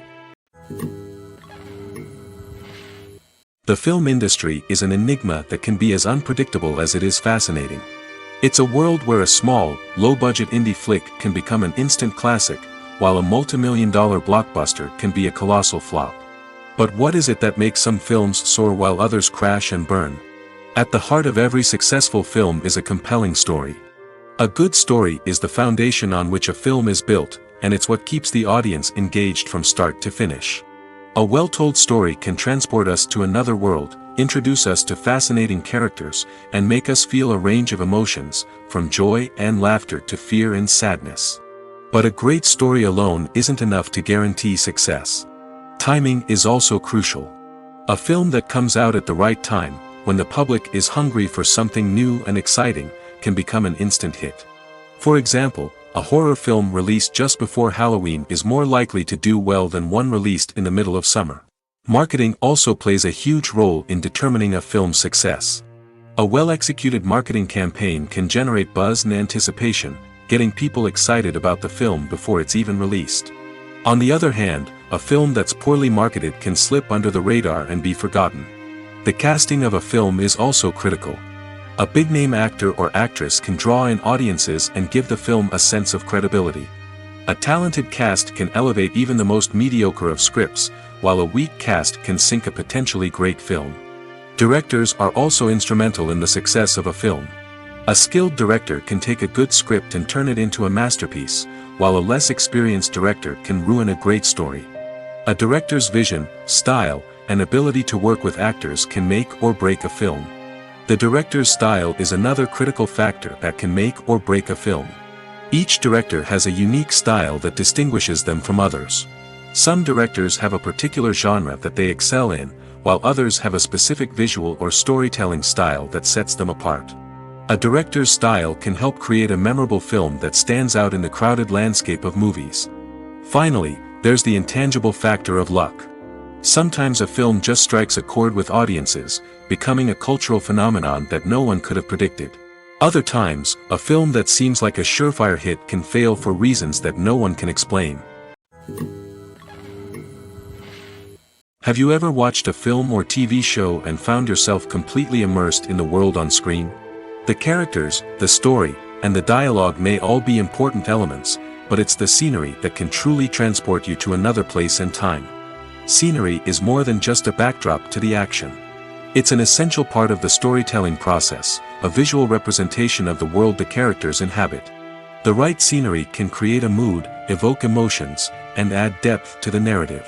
The film industry is an enigma that can be as unpredictable as it is fascinating. It's a world where a small, low-budget indie flick can become an instant classic, while a multi-million-dollar blockbuster can be a colossal flop. But what is it that makes some films soar while others crash and burn? At the heart of every successful film is a compelling story. A good story is the foundation on which a film is built, and it's what keeps the audience engaged from start to finish. A well-told story can transport us to another world, introduce us to fascinating characters, and make us feel a range of emotions, from joy and laughter to fear and sadness. But a great story alone isn't enough to guarantee success. Timing is also crucial. A film that comes out at the right time, when the public is hungry for something new and exciting, can become an instant hit. For example, a horror film released just before Halloween is more likely to do well than one released in the middle of summer. Marketing also plays a huge role in determining a film's success. A well-executed marketing campaign can generate buzz and anticipation, getting people excited about the film before it's even released. On the other hand, a film that's poorly marketed can slip under the radar and be forgotten. The casting of a film is also critical. A big-name actor or actress can draw in audiences and give the film a sense of credibility. A talented cast can elevate even the most mediocre of scripts, while a weak cast can sink a potentially great film. Directors are also instrumental in the success of a film. A skilled director can take a good script and turn it into a masterpiece, while a less experienced director can ruin a great story. A director's vision, style, and ability to work with actors can make or break a film. The director's style is another critical factor that can make or break a film. Each director has a unique style that distinguishes them from others. Some directors have a particular genre that they excel in, while others have a specific visual or storytelling style that sets them apart. A director's style can help create a memorable film that stands out in the crowded landscape of movies. Finally, there's the intangible factor of luck. Sometimes a film just strikes a chord with audiences, becoming a cultural phenomenon that no one could have predicted. Other times, a film that seems like a surefire hit can fail for reasons that no one can explain. Have you ever watched a film or TV show and found yourself completely immersed in the world on screen? The characters, the story, and the dialogue may all be important elements, but it's the scenery that can truly transport you to another place and time. Scenery is more than just a backdrop to the action. It's an essential part of the storytelling process, a visual representation of the world the characters inhabit. The right scenery can create a mood, evoke emotions, and add depth to the narrative.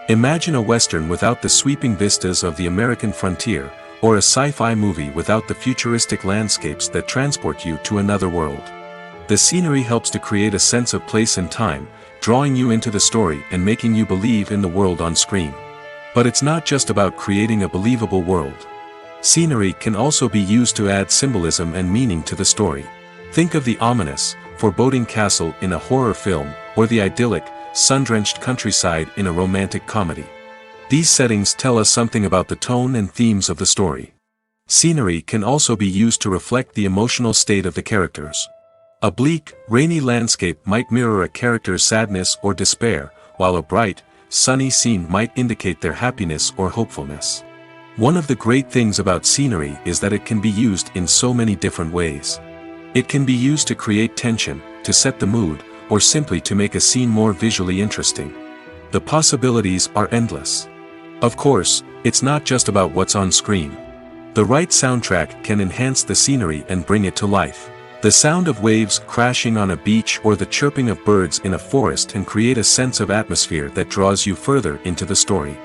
Imagine a Western without the sweeping vistas of the American frontier, or a sci-fi movie without the futuristic landscapes that transport you to another world. The scenery helps to create a sense of place and time, drawing you into the story and making you believe in the world on screen. But it's not just about creating a believable world. Scenery can also be used to add symbolism and meaning to the story. Think of the ominous, foreboding castle in a horror film, or the idyllic, sun-drenched countryside in a romantic comedy. These settings tell us something about the tone and themes of the story. Scenery can also be used to reflect the emotional state of the characters. A bleak, rainy landscape might mirror a character's sadness or despair, while a bright, sunny scene might indicate their happiness or hopefulness. One of the great things about scenery is that it can be used in so many different ways. It can be used to create tension, to set the mood, or simply to make a scene more visually interesting. The possibilities are endless. Of course, it's not just about what's on screen. The right soundtrack can enhance the scenery and bring it to life. The sound of waves crashing on a beach or the chirping of birds in a forest can create a sense of atmosphere that draws you further into the story.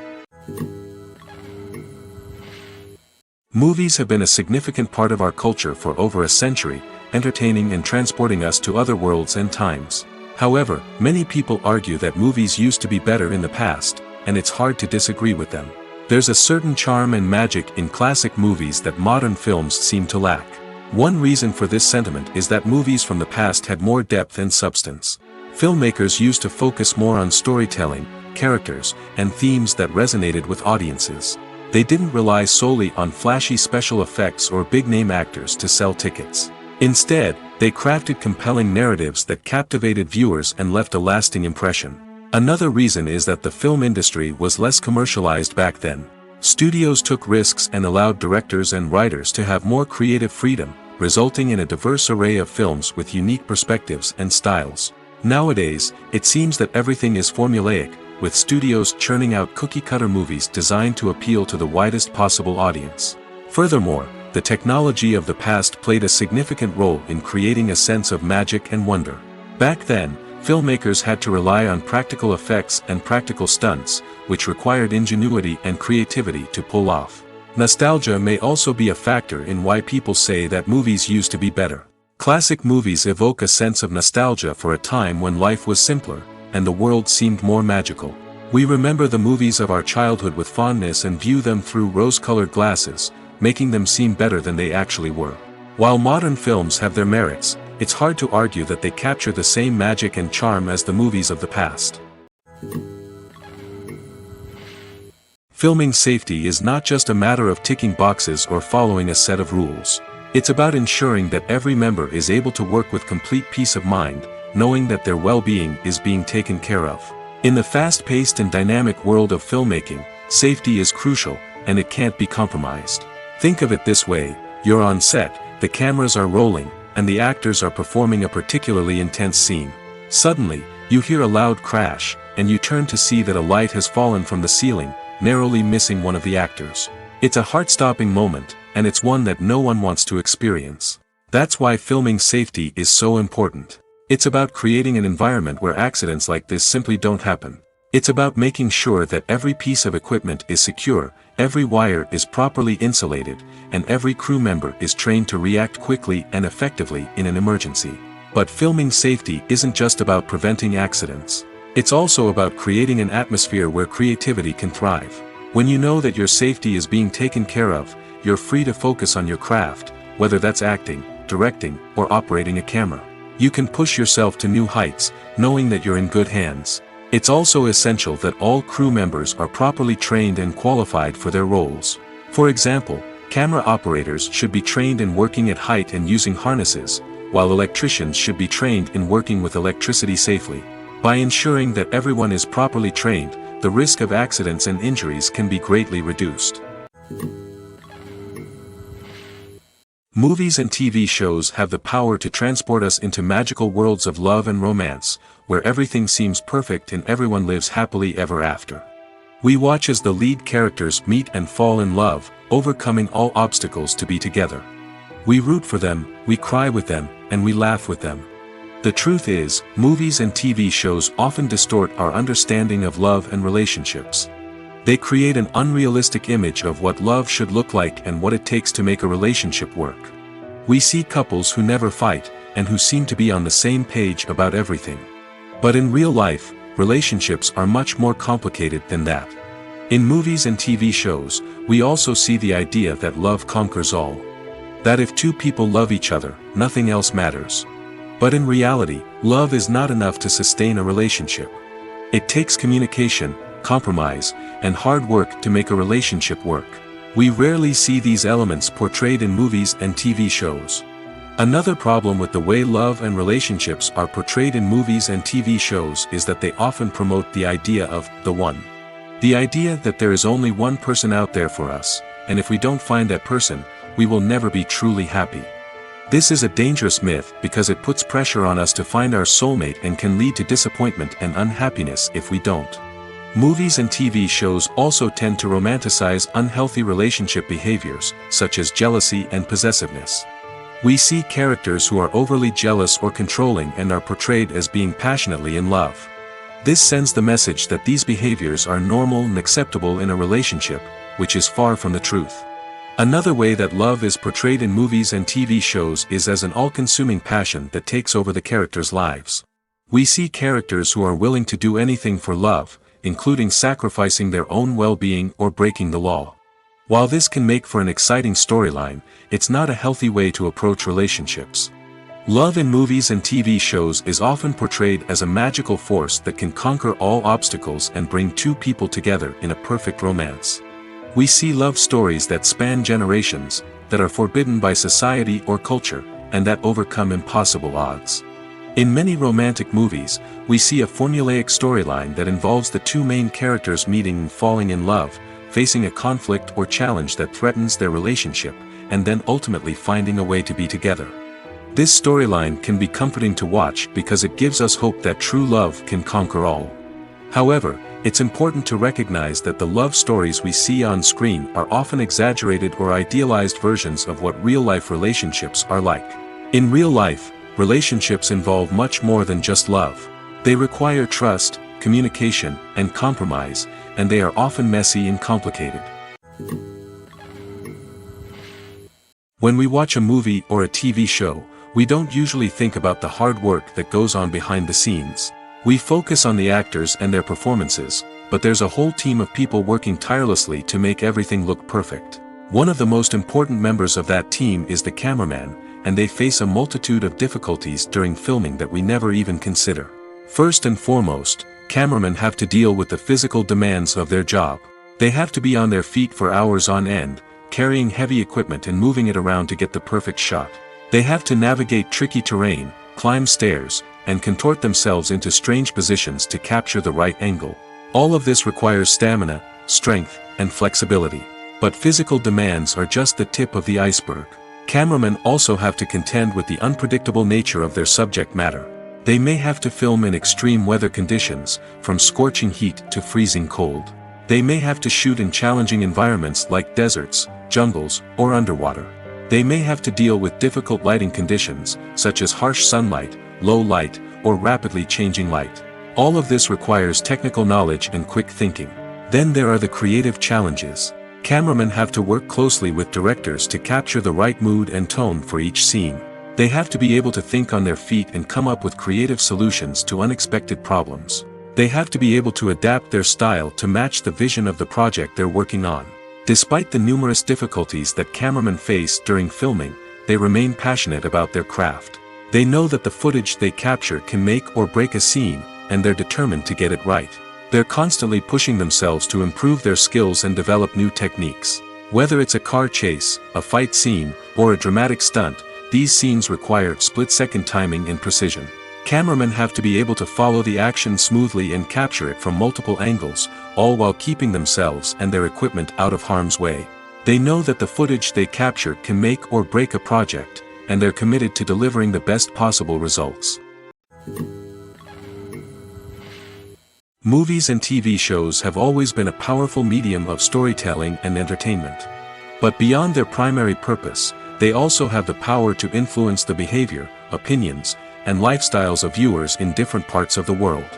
Movies have been a significant part of our culture for over a century, entertaining and transporting us to other worlds and times. However, many people argue that movies used to be better in the past, and it's hard to disagree with them. There's a certain charm and magic in classic movies that modern films seem to lack. One reason for this sentiment is that movies from the past had more depth and substance. Filmmakers used to focus more on storytelling, characters, and themes that resonated with audiences. They didn't rely solely on flashy special effects or big-name actors to sell tickets. Instead, they crafted compelling narratives that captivated viewers and left a lasting impression. Another reason is that the film industry was less commercialized back then. Studios took risks and allowed directors and writers to have more creative freedom, resulting in a diverse array of films with unique perspectives and styles. Nowadays, it seems that everything is formulaic, with studios churning out cookie-cutter movies designed to appeal to the widest possible audience. Furthermore, the technology of the past played a significant role in creating a sense of magic and wonder. Back then, filmmakers had to rely on practical effects and practical stunts, which required ingenuity and creativity to pull off. Nostalgia may also be a factor in why people say that movies used to be better. Classic movies evoke a sense of nostalgia for a time when life was simpler, and the world seemed more magical. We remember the movies of our childhood with fondness and view them through rose-colored glasses, making them seem better than they actually were. While modern films have their merits, it's hard to argue that they capture the same magic and charm as the movies of the past. Filming safety is not just a matter of ticking boxes or following a set of rules. It's about ensuring that every member is able to work with complete peace of mind, knowing that their well-being is being taken care of. In the fast-paced and dynamic world of filmmaking, safety is crucial, and it can't be compromised. Think of it this way: you're on set, the cameras are rolling, and the actors are performing a particularly intense scene. Suddenly, you hear a loud crash, and you turn to see that a light has fallen from the ceiling, narrowly missing one of the actors. It's a heart-stopping moment, and it's one that no one wants to experience. That's why filming safety is so important. It's about creating an environment where accidents like this simply don't happen. It's about making sure that every piece of equipment is secure, every wire is properly insulated, and every crew member is trained to react quickly and effectively in an emergency. But filming safety isn't just about preventing accidents. It's also about creating an atmosphere where creativity can thrive. When you know that your safety is being taken care of, you're free to focus on your craft, whether that's acting, directing, or operating a camera. You can push yourself to new heights, knowing that you're in good hands. It's also essential that all crew members are properly trained and qualified for their roles. For example, camera operators should be trained in working at height and using harnesses, while electricians should be trained in working with electricity safely. By ensuring that everyone is properly trained, the risk of accidents and injuries can be greatly reduced. Movies and TV shows have the power to transport us into magical worlds of love and romance, where everything seems perfect and everyone lives happily ever after. We watch as the lead characters meet and fall in love, overcoming all obstacles to be together. We root for them, we cry with them, and we laugh with them. The truth is, movies and TV shows often distort our understanding of love and relationships. They create an unrealistic image of what love should look like and what it takes to make a relationship work. We see couples who never fight, and who seem to be on the same page about everything. But in real life, relationships are much more complicated than that. In movies and TV shows, we also see the idea that love conquers all. That if two people love each other, nothing else matters. But in reality, love is not enough to sustain a relationship. It takes communication, compromise, and hard work to make a relationship work. We rarely see these elements portrayed in movies and TV shows. Another problem with the way love and relationships are portrayed in movies and TV shows is that they often promote the idea of the one. The idea that there is only one person out there for us, and if we don't find that person, we will never be truly happy. This is a dangerous myth because it puts pressure on us to find our soulmate and can lead to disappointment and unhappiness if we don't. Movies and TV shows also tend to romanticize unhealthy relationship behaviors, such as jealousy and possessiveness. We see characters who are overly jealous or controlling and are portrayed as being passionately in love. This sends the message that these behaviors are normal and acceptable in a relationship, which is far from the truth. Another way that love is portrayed in movies and TV shows is as an all-consuming passion that takes over the characters' lives. We see characters who are willing to do anything for love, including sacrificing their own well-being or breaking the law. While this can make for an exciting storyline, it's not a healthy way to approach relationships. Love in movies and TV shows is often portrayed as a magical force that can conquer all obstacles and bring two people together in a perfect romance. We see love stories that span generations, that are forbidden by society or culture, and that overcome impossible odds. In many romantic movies, we see a formulaic storyline that involves the two main characters meeting and falling in love, facing a conflict or challenge that threatens their relationship, and then ultimately finding a way to be together. This storyline can be comforting to watch because it gives us hope that true love can conquer all. However, it's important to recognize that the love stories we see on screen are often exaggerated or idealized versions of what real-life relationships are like. In real life, relationships involve much more than just love. They require trust, communication, and compromise, and they are often messy and complicated. When we watch a movie or a TV show, we don't usually think about the hard work that goes on behind the scenes. We focus on the actors and their performances, but there's a whole team of people working tirelessly to make everything look perfect. One of the most important members of that team is the cameraman, and they face a multitude of difficulties during filming that we never even consider. First and foremost, cameramen have to deal with the physical demands of their job. They have to be on their feet for hours on end, carrying heavy equipment and moving it around to get the perfect shot. They have to navigate tricky terrain, climb stairs, and contort themselves into strange positions to capture the right angle. All of this requires stamina, strength, and flexibility. But physical demands are just the tip of the iceberg. Cameramen also have to contend with the unpredictable nature of their subject matter. They may have to film in extreme weather conditions, from scorching heat to freezing cold. They may have to shoot in challenging environments like deserts, jungles, or underwater. They may have to deal with difficult lighting conditions, such as harsh sunlight, low light, or rapidly changing light. All of this requires technical knowledge and quick thinking. Then there are the creative challenges. Cameramen have to work closely with directors to capture the right mood and tone for each scene. They have to be able to think on their feet and come up with creative solutions to unexpected problems. They have to be able to adapt their style to match the vision of the project they're working on. Despite the numerous difficulties that cameramen face during filming, they remain passionate about their craft. They know that the footage they capture can make or break a scene, and they're determined to get it right. They're constantly pushing themselves to improve their skills and develop new techniques. Whether it's a car chase, a fight scene, or a dramatic stunt, these scenes require split-second timing and precision. Cameramen have to be able to follow the action smoothly and capture it from multiple angles, all while keeping themselves and their equipment out of harm's way. They know that the footage they capture can make or break a project, and they're committed to delivering the best possible results. Movies and TV shows have always been a powerful medium of storytelling and entertainment. But beyond their primary purpose, they also have the power to influence the behavior, opinions, and lifestyles of viewers in different parts of the world.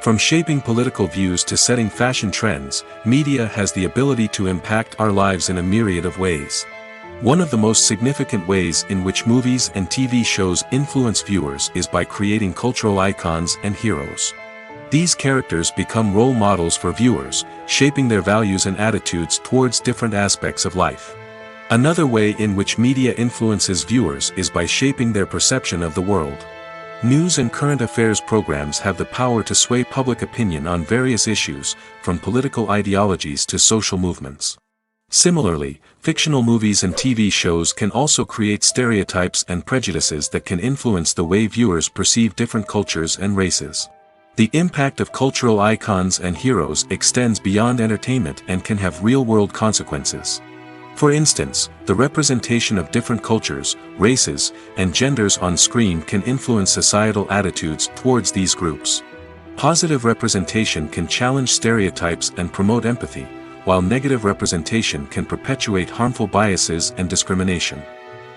From shaping political views to setting fashion trends, media has the ability to impact our lives in a myriad of ways. One of the most significant ways in which movies and TV shows influence viewers is by creating cultural icons and heroes. These characters become role models for viewers, shaping their values and attitudes towards different aspects of life. Another way in which media influences viewers is by shaping their perception of the world. News and current affairs programs have the power to sway public opinion on various issues, from political ideologies to social movements. Similarly, fictional movies and TV shows can also create stereotypes and prejudices that can influence the way viewers perceive different cultures and races. The impact of cultural icons and heroes extends beyond entertainment and can have real-world consequences. For instance, the representation of different cultures, races, and genders on screen can influence societal attitudes towards these groups. Positive representation can challenge stereotypes and promote empathy, while negative representation can perpetuate harmful biases and discrimination.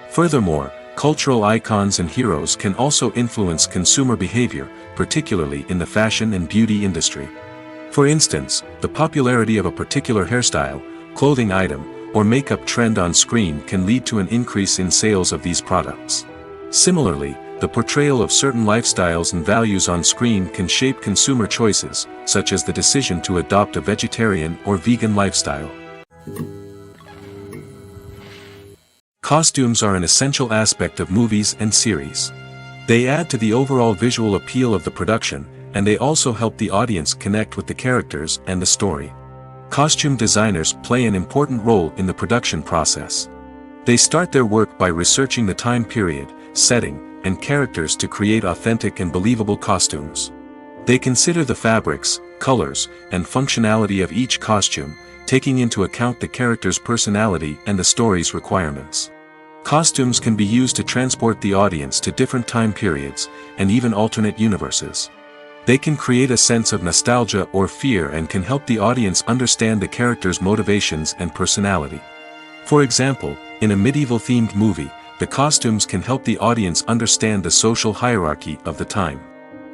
Furthermore, cultural icons and heroes can also influence consumer behavior, particularly in the fashion and beauty industry. For instance, the popularity of a particular hairstyle, clothing item, or makeup trend on screen can lead to an increase in sales of these products. Similarly, the portrayal of certain lifestyles and values on screen can shape consumer choices, such as the decision to adopt a vegetarian or vegan lifestyle. Costumes are an essential aspect of movies and series. They add to the overall visual appeal of the production, and they also help the audience connect with the characters and the story. Costume designers play an important role in the production process. They start their work by researching the time period, setting, and characters to create authentic and believable costumes. They consider the fabrics, colors, and functionality of each costume, taking into account the character's personality and the story's requirements. Costumes can be used to transport the audience to different time periods, and even alternate universes. They can create a sense of nostalgia or fear and can help the audience understand the character's motivations and personality. For example, in a medieval-themed movie, the costumes can help the audience understand the social hierarchy of the time.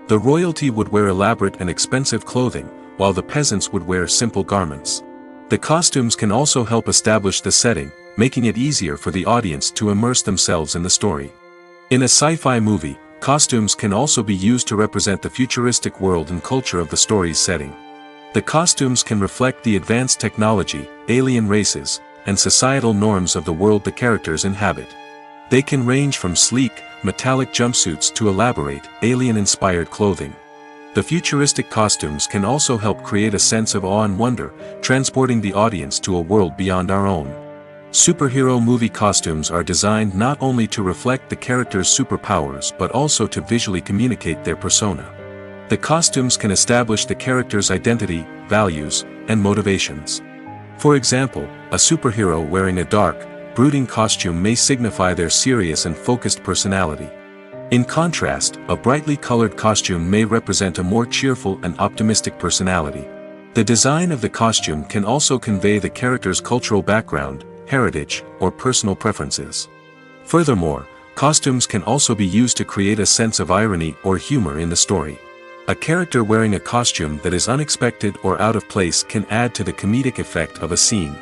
The royalty would wear elaborate and expensive clothing, while the peasants would wear simple garments. The costumes can also help establish the setting, making it easier for the audience to immerse themselves in the story. In a sci-fi movie, costumes can also be used to represent the futuristic world and culture of the story's setting. The costumes can reflect the advanced technology, alien races, and societal norms of the world the characters inhabit. They can range from sleek, metallic jumpsuits to elaborate, alien-inspired clothing. The futuristic costumes can also help create a sense of awe and wonder, transporting the audience to a world beyond our own. Superhero movie costumes are designed not only to reflect the character's superpowers but also to visually communicate their persona. The costumes can establish the character's identity, values, and motivations. For example, a superhero wearing a dark, brooding costume may signify their serious and focused personality. In contrast, a brightly colored costume may represent a more cheerful and optimistic personality. The design of the costume can also convey the character's cultural background, heritage, or personal preferences. Furthermore, costumes can also be used to create a sense of irony or humor in the story. A character wearing a costume that is unexpected or out of place can add to the comedic effect of a scene.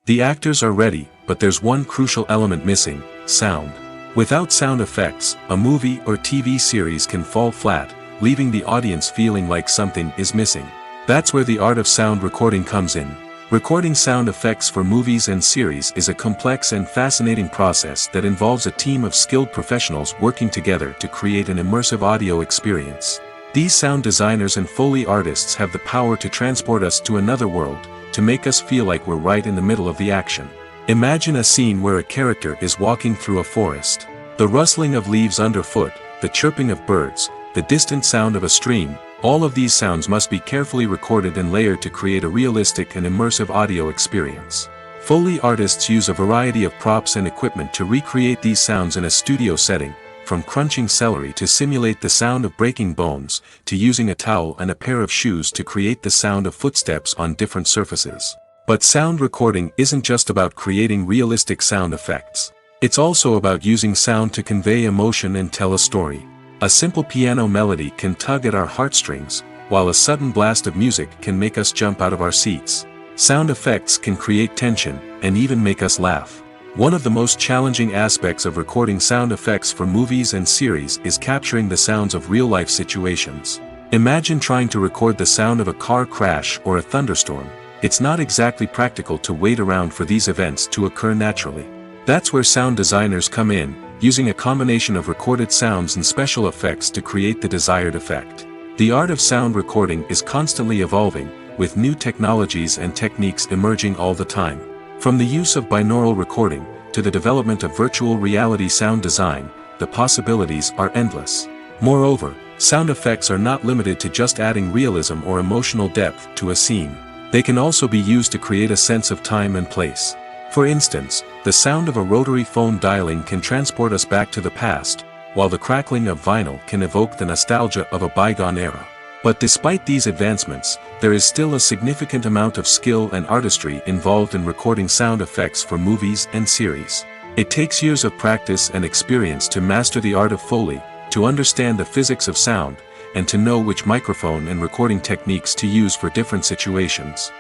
The actors are ready, but there's one crucial element missing: sound. Without sound effects, a movie or TV series can fall flat, leaving the audience feeling like something is missing. That's where the art of sound recording comes in. Recording sound effects for movies and series is a complex and fascinating process that involves a team of skilled professionals working together to create an immersive audio experience. These sound designers and Foley artists have the power to transport us to another world, to make us feel like we're right in the middle of the action. Imagine a scene where a character is walking through a forest. The rustling of leaves underfoot, the chirping of birds, the distant sound of a stream, all of these sounds must be carefully recorded and layered to create a realistic and immersive audio experience. Foley artists use a variety of props and equipment to recreate these sounds in a studio setting, from crunching celery to simulate the sound of breaking bones, to using a towel and a pair of shoes to create the sound of footsteps on different surfaces. But sound recording isn't just about creating realistic sound effects. It's also about using sound to convey emotion and tell a story. A simple piano melody can tug at our heartstrings, while a sudden blast of music can make us jump out of our seats. Sound effects can create tension, and even make us laugh. One of the most challenging aspects of recording sound effects for movies and series is capturing the sounds of real-life situations. Imagine trying to record the sound of a car crash or a thunderstorm. It's not exactly practical to wait around for these events to occur naturally. That's where sound designers come in, using a combination of recorded sounds and special effects to create the desired effect. The art of sound recording is constantly evolving, with new technologies and techniques emerging all the time. From the use of binaural recording, to the development of virtual reality sound design, the possibilities are endless. Moreover, sound effects are not limited to just adding realism or emotional depth to a scene. They can also be used to create a sense of time and place. For instance, the sound of a rotary phone dialing can transport us back to the past, while the crackling of vinyl can evoke the nostalgia of a bygone era. But despite these advancements, there is still a significant amount of skill and artistry involved in recording sound effects for movies and series. It takes years of practice and experience to master the art of Foley, to understand the physics of sound, and to know which microphone and recording techniques to use for different situations.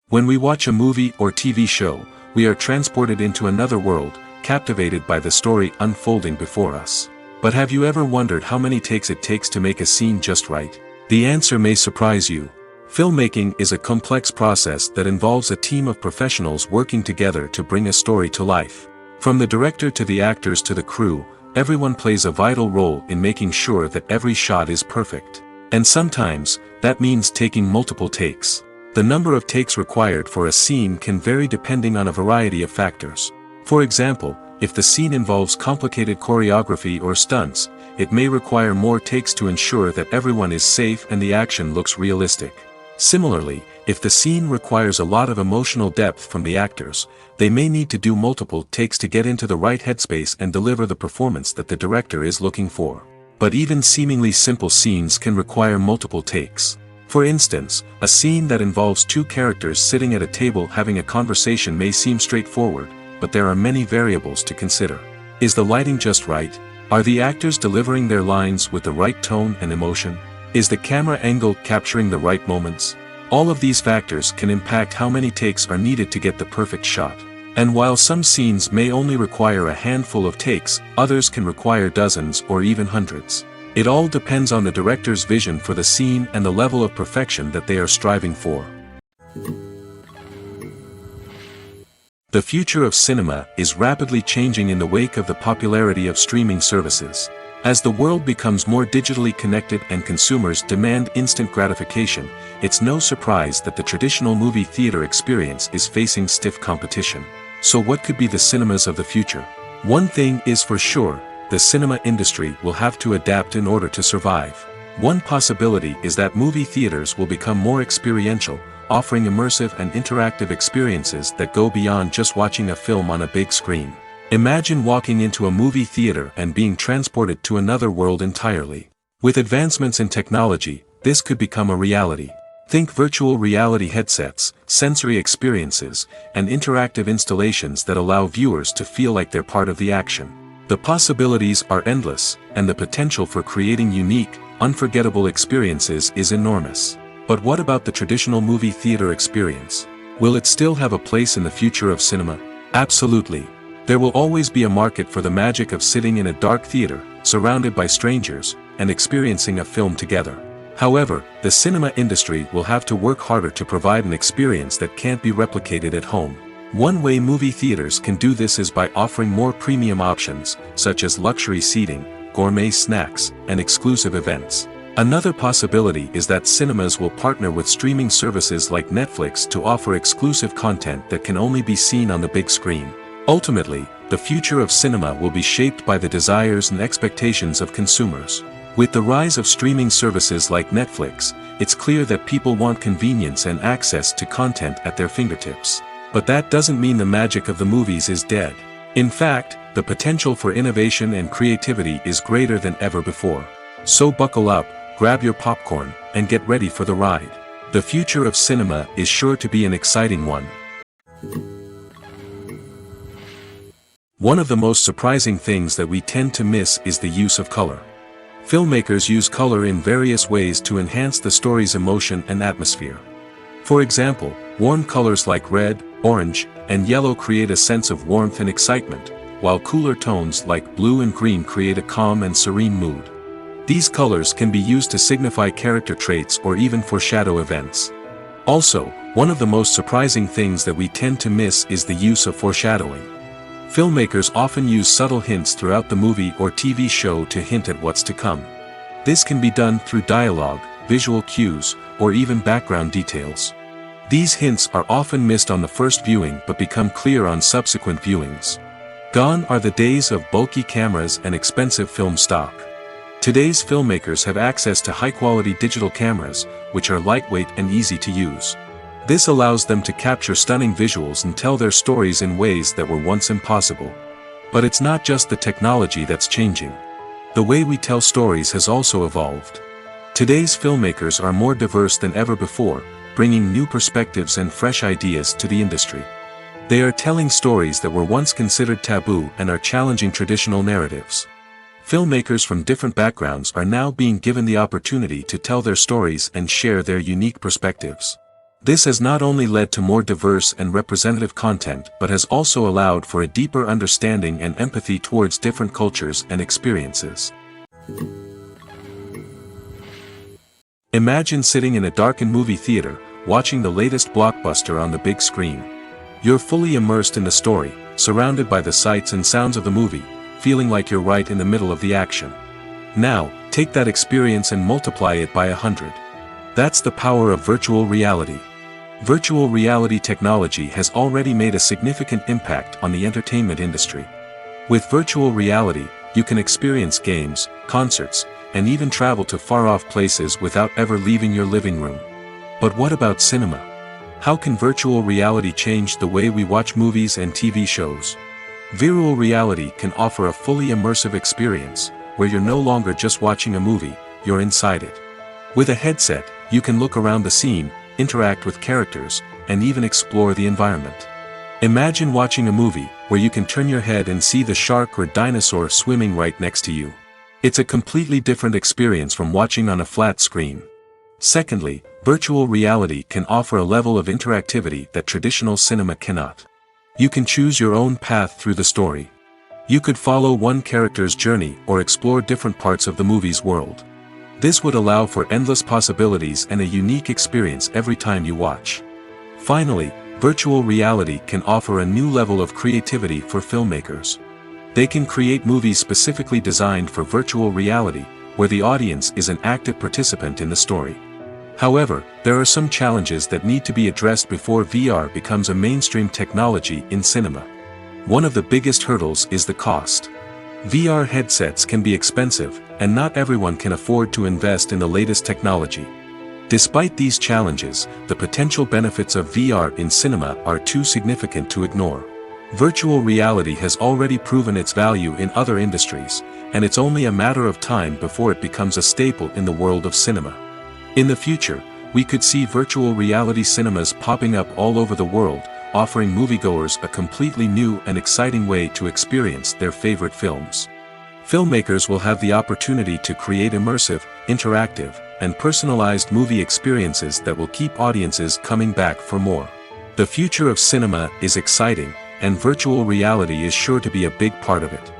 When we watch a movie or TV show, we are transported into another world, captivated by the story unfolding before us. But have you ever wondered how many takes it takes to make a scene just right? The answer may surprise you. Filmmaking is a complex process that involves a team of professionals working together to bring a story to life. From the director to the actors to the crew, everyone plays a vital role in making sure that every shot is perfect. And sometimes, that means taking multiple takes. The number of takes required for a scene can vary depending on a variety of factors. For example, if the scene involves complicated choreography or stunts, it may require more takes to ensure that everyone is safe and the action looks realistic. Similarly, if the scene requires a lot of emotional depth from the actors, they may need to do multiple takes to get into the right headspace and deliver the performance that the director is looking for. But even seemingly simple scenes can require multiple takes. For instance, a scene that involves two characters sitting at a table having a conversation may seem straightforward, but there are many variables to consider. Is the lighting just right? Are the actors delivering their lines with the right tone and emotion? Is the camera angle capturing the right moments? All of these factors can impact how many takes are needed to get the perfect shot. And while some scenes may only require a handful of takes, others can require dozens or even hundreds. It all depends on the director's vision for the scene and the level of perfection that they are striving for. The future of cinema is rapidly changing in the wake of the popularity of streaming services. As the world becomes more digitally connected and consumers demand instant gratification, it's no surprise that the traditional movie theater experience is facing stiff competition. So what could be the cinemas of the future? One thing is for sure, the cinema industry will have to adapt in order to survive. One possibility is that movie theaters will become more experiential, offering immersive and interactive experiences that go beyond just watching a film on a big screen. Imagine walking into a movie theater and being transported to another world entirely. With advancements in technology, this could become a reality. Think virtual reality headsets, sensory experiences, and interactive installations that allow viewers to feel like they're part of the action. The possibilities are endless, and the potential for creating unique, unforgettable experiences is enormous. But what about the traditional movie theater experience? Will it still have a place in the future of cinema? Absolutely. There will always be a market for the magic of sitting in a dark theater, surrounded by strangers, and experiencing a film together. However, the cinema industry will have to work harder to provide an experience that can't be replicated at home. One way movie theaters can do this is by offering more premium options, such as luxury seating, gourmet snacks, and exclusive events. Another possibility is that cinemas will partner with streaming services like Netflix to offer exclusive content that can only be seen on the big screen. Ultimately, the future of cinema will be shaped by the desires and expectations of consumers. With the rise of streaming services like Netflix, it's clear that people want convenience and access to content at their fingertips. But that doesn't mean the magic of the movies is dead. In fact, the potential for innovation and creativity is greater than ever before. So buckle up, grab your popcorn, and get ready for the ride. The future of cinema is sure to be an exciting one. One of the most surprising things that we tend to miss is the use of color. Filmmakers use color in various ways to enhance the story's emotion and atmosphere. For example, warm colors like red, orange, and yellow create a sense of warmth and excitement, while cooler tones like blue and green create a calm and serene mood. These colors can be used to signify character traits or even foreshadow events. Also, one of the most surprising things that we tend to miss is the use of foreshadowing. Filmmakers often use subtle hints throughout the movie or TV show to hint at what's to come. This can be done through dialogue, visual cues, or even background details. These hints are often missed on the first viewing but become clear on subsequent viewings. Gone are the days of bulky cameras and expensive film stock. Today's filmmakers have access to high-quality digital cameras, which are lightweight and easy to use. This allows them to capture stunning visuals and tell their stories in ways that were once impossible. But it's not just the technology that's changing. The way we tell stories has also evolved. Today's filmmakers are more diverse than ever before, bringing new perspectives and fresh ideas to the industry. They are telling stories that were once considered taboo and are challenging traditional narratives. Filmmakers from different backgrounds are now being given the opportunity to tell their stories and share their unique perspectives. This has not only led to more diverse and representative content but has also allowed for a deeper understanding and empathy towards different cultures and experiences. Imagine sitting in a darkened movie theater, watching the latest blockbuster on the big screen. You're fully immersed in the story, surrounded by the sights and sounds of the movie, feeling like you're right in the middle of the action. Now, take that experience and multiply it by 100. That's the power of virtual reality. Virtual reality technology has already made a significant impact on the entertainment industry. With virtual reality, you can experience games, concerts, and even travel to far-off places without ever leaving your living room. But what about cinema? How can virtual reality change the way we watch movies and TV shows? Virtual reality can offer a fully immersive experience, where you're no longer just watching a movie, you're inside it. With a headset, you can look around the scene, interact with characters, and even explore the environment. Imagine watching a movie, where you can turn your head and see the shark or dinosaur swimming right next to you. It's a completely different experience from watching on a flat screen. Secondly, virtual reality can offer a level of interactivity that traditional cinema cannot. You can choose your own path through the story. You could follow one character's journey or explore different parts of the movie's world. This would allow for endless possibilities and a unique experience every time you watch. Finally, virtual reality can offer a new level of creativity for filmmakers. They can create movies specifically designed for virtual reality, where the audience is an active participant in the story. However, there are some challenges that need to be addressed before VR becomes a mainstream technology in cinema. One of the biggest hurdles is the cost. VR headsets can be expensive, and not everyone can afford to invest in the latest technology. Despite these challenges, the potential benefits of VR in cinema are too significant to ignore. Virtual reality has already proven its value in other industries, and it's only a matter of time before it becomes a staple in the world of cinema. In the future, we could see virtual reality cinemas popping up all over the world, offering moviegoers a completely new and exciting way to experience their favorite films. Filmmakers will have the opportunity to create immersive, interactive, and personalized movie experiences that will keep audiences coming back for more. The future of cinema is exciting, and virtual reality is sure to be a big part of it.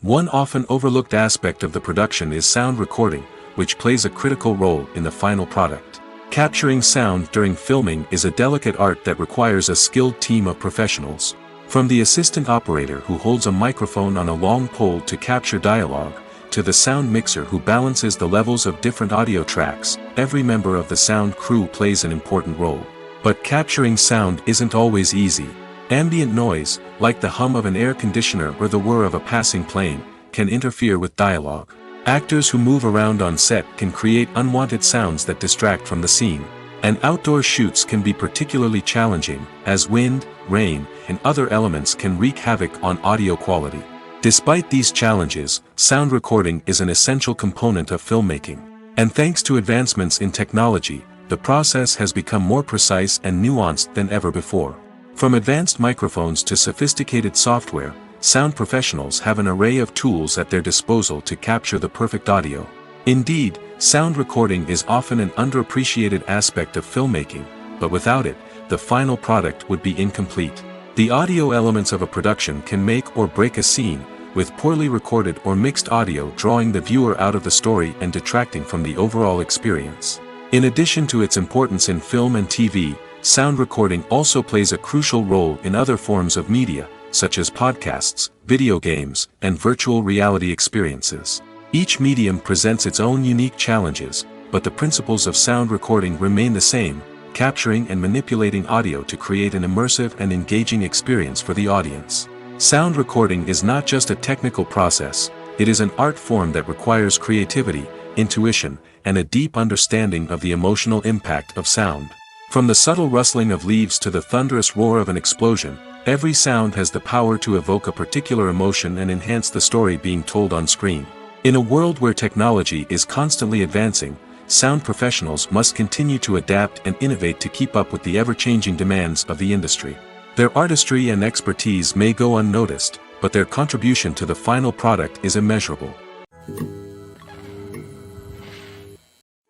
One often overlooked aspect of the production is sound recording, which plays a critical role in the final product. Capturing sound during filming is a delicate art that requires a skilled team of professionals. From the assistant operator who holds a microphone on a long pole to capture dialogue, to the sound mixer who balances the levels of different audio tracks, every member of the sound crew plays an important role. But capturing sound isn't always easy. Ambient noise, like the hum of an air conditioner or the whir of a passing plane, can interfere with dialogue. Actors who move around on set can create unwanted sounds that distract from the scene. And outdoor shoots can be particularly challenging, as wind, rain, and other elements can wreak havoc on audio quality. Despite these challenges, sound recording is an essential component of filmmaking. And thanks to advancements in technology, the process has become more precise and nuanced than ever before. From advanced microphones to sophisticated software, sound professionals have an array of tools at their disposal to capture the perfect audio. Indeed, sound recording is often an underappreciated aspect of filmmaking, but without it, the final product would be incomplete. The audio elements of a production can make or break a scene, with poorly recorded or mixed audio drawing the viewer out of the story and detracting from the overall experience. In addition to its importance in film and TV, sound recording also plays a crucial role in other forms of media, such as podcasts, video games, and virtual reality experiences. Each medium presents its own unique challenges, but the principles of sound recording remain the same, capturing and manipulating audio to create an immersive and engaging experience for the audience. Sound recording is not just a technical process, it is an art form that requires creativity, intuition, and a deep understanding of the emotional impact of sound. From the subtle rustling of leaves to the thunderous roar of an explosion, Every sound has the power to evoke a particular emotion and enhance the story being told on screen. In a world where technology is constantly advancing, sound professionals must continue to adapt and innovate to keep up with the ever-changing demands of the industry. Their artistry and expertise may go unnoticed, but their contribution to the final product is immeasurable.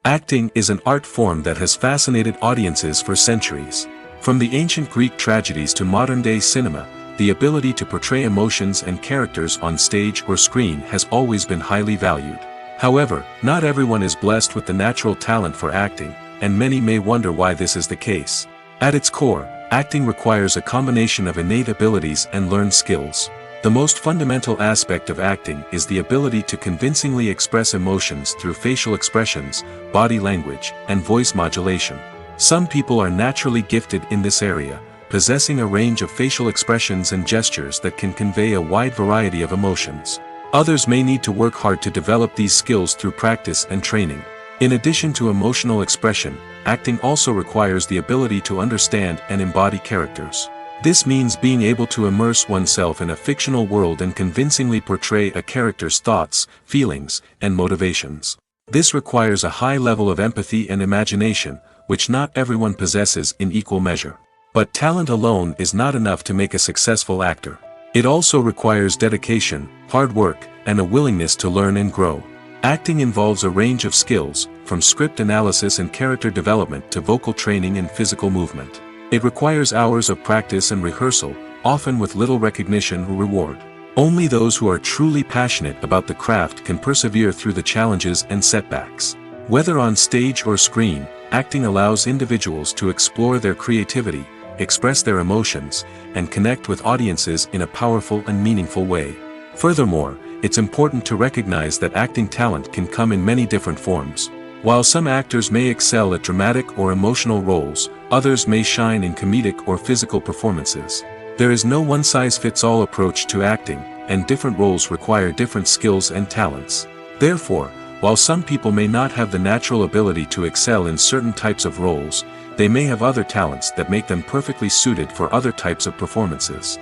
Acting is an art form that has fascinated audiences for centuries. From the ancient Greek tragedies to modern-day cinema, the ability to portray emotions and characters on stage or screen has always been highly valued. However, not everyone is blessed with the natural talent for acting, and many may wonder why this is the case. At its core, acting requires a combination of innate abilities and learned skills. The most fundamental aspect of acting is the ability to convincingly express emotions through facial expressions, body language, and voice modulation. Some people are naturally gifted in this area, possessing a range of facial expressions and gestures that can convey a wide variety of emotions. Others may need to work hard to develop these skills through practice and training. In addition to emotional expression, acting also requires the ability to understand and embody characters. This means being able to immerse oneself in a fictional world and convincingly portray a character's thoughts, feelings, and motivations. This requires a high level of empathy and imagination, which not everyone possesses in equal measure. But talent alone is not enough to make a successful actor. It also requires dedication, hard work, and a willingness to learn and grow. Acting involves a range of skills, from script analysis and character development to vocal training and physical movement. It requires hours of practice and rehearsal, often with little recognition or reward. Only those who are truly passionate about the craft can persevere through the challenges and setbacks. Whether on stage or screen, acting allows individuals to explore their creativity, express their emotions, and connect with audiences in a powerful and meaningful way. Furthermore, it's important to recognize that acting talent can come in many different forms. While some actors may excel at dramatic or emotional roles, others may shine in comedic or physical performances. There is no one-size-fits-all approach to acting, and different roles require different skills and talents. Therefore, while some people may not have the natural ability to excel in certain types of roles, they may have other talents that make them perfectly suited for other types of performances.